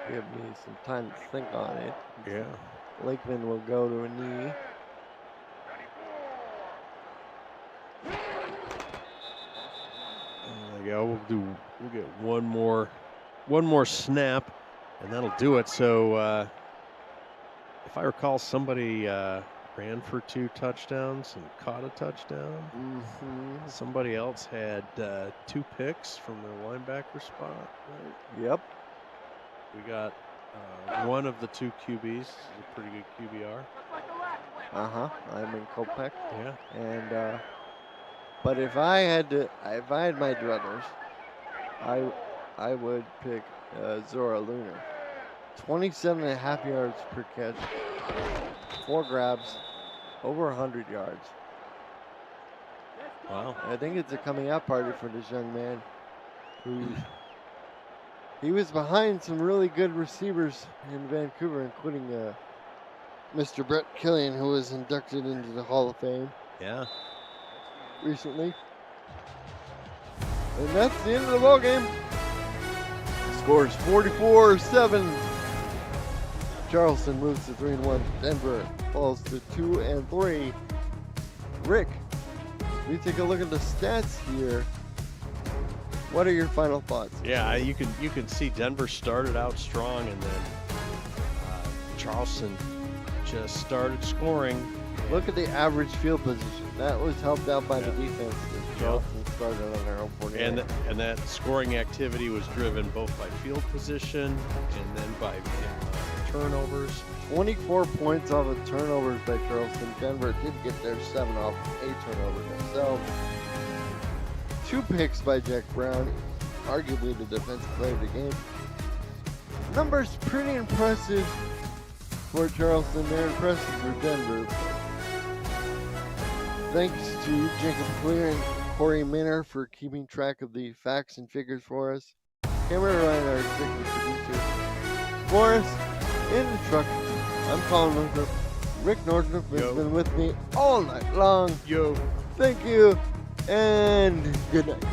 Give me some time to think on it. Yeah. Lakeman will go to a knee. There we go. We'll get one more snap, and that'll do it. So If I recall, somebody ran for 2 touchdowns and caught a touchdown. Mm-hmm. Somebody else had 2 picks from their linebacker spot. Right? Yep. We got one of the 2 QBs. Is a pretty good QBR. I'm in Kopech. Yeah. And but if I had my druthers, I would pick Zora Lunar. 27.5 yards per catch, 4 grabs, over 100 yards. Wow. I think it's a coming out party for this young man who he was behind some really good receivers in Vancouver, including Mr. Brett Killian, who was inducted into the Hall of Fame Yeah. recently. And that's the end of the ball game. Score is 44-7. Charleston moves to 3-1. Denver falls to 2-3. Rick, we take a look at the stats here. What are your final thoughts? Yeah, you can see Denver started out strong, and then Charleston just started scoring. Look at the average field position. That was helped out by the defense. Charleston started on their own 49. And that scoring activity was driven both by field position and then by turnovers. 24 points off of turnovers by Charleston. Denver did get their 7 off 8 turnovers themselves. 2 picks by Jack Brown, arguably the defensive player of the game. Numbers pretty impressive for Charleston. They're impressive for Denver. Thanks to Jacob Clear and Corey Minner for keeping track of the facts and figures for us. Cameron Ryan, our executive producer. For us, in the truck, I'm Colin Northrup. Rick Northrup has been with me all night long. Yo. Thank you, and good night.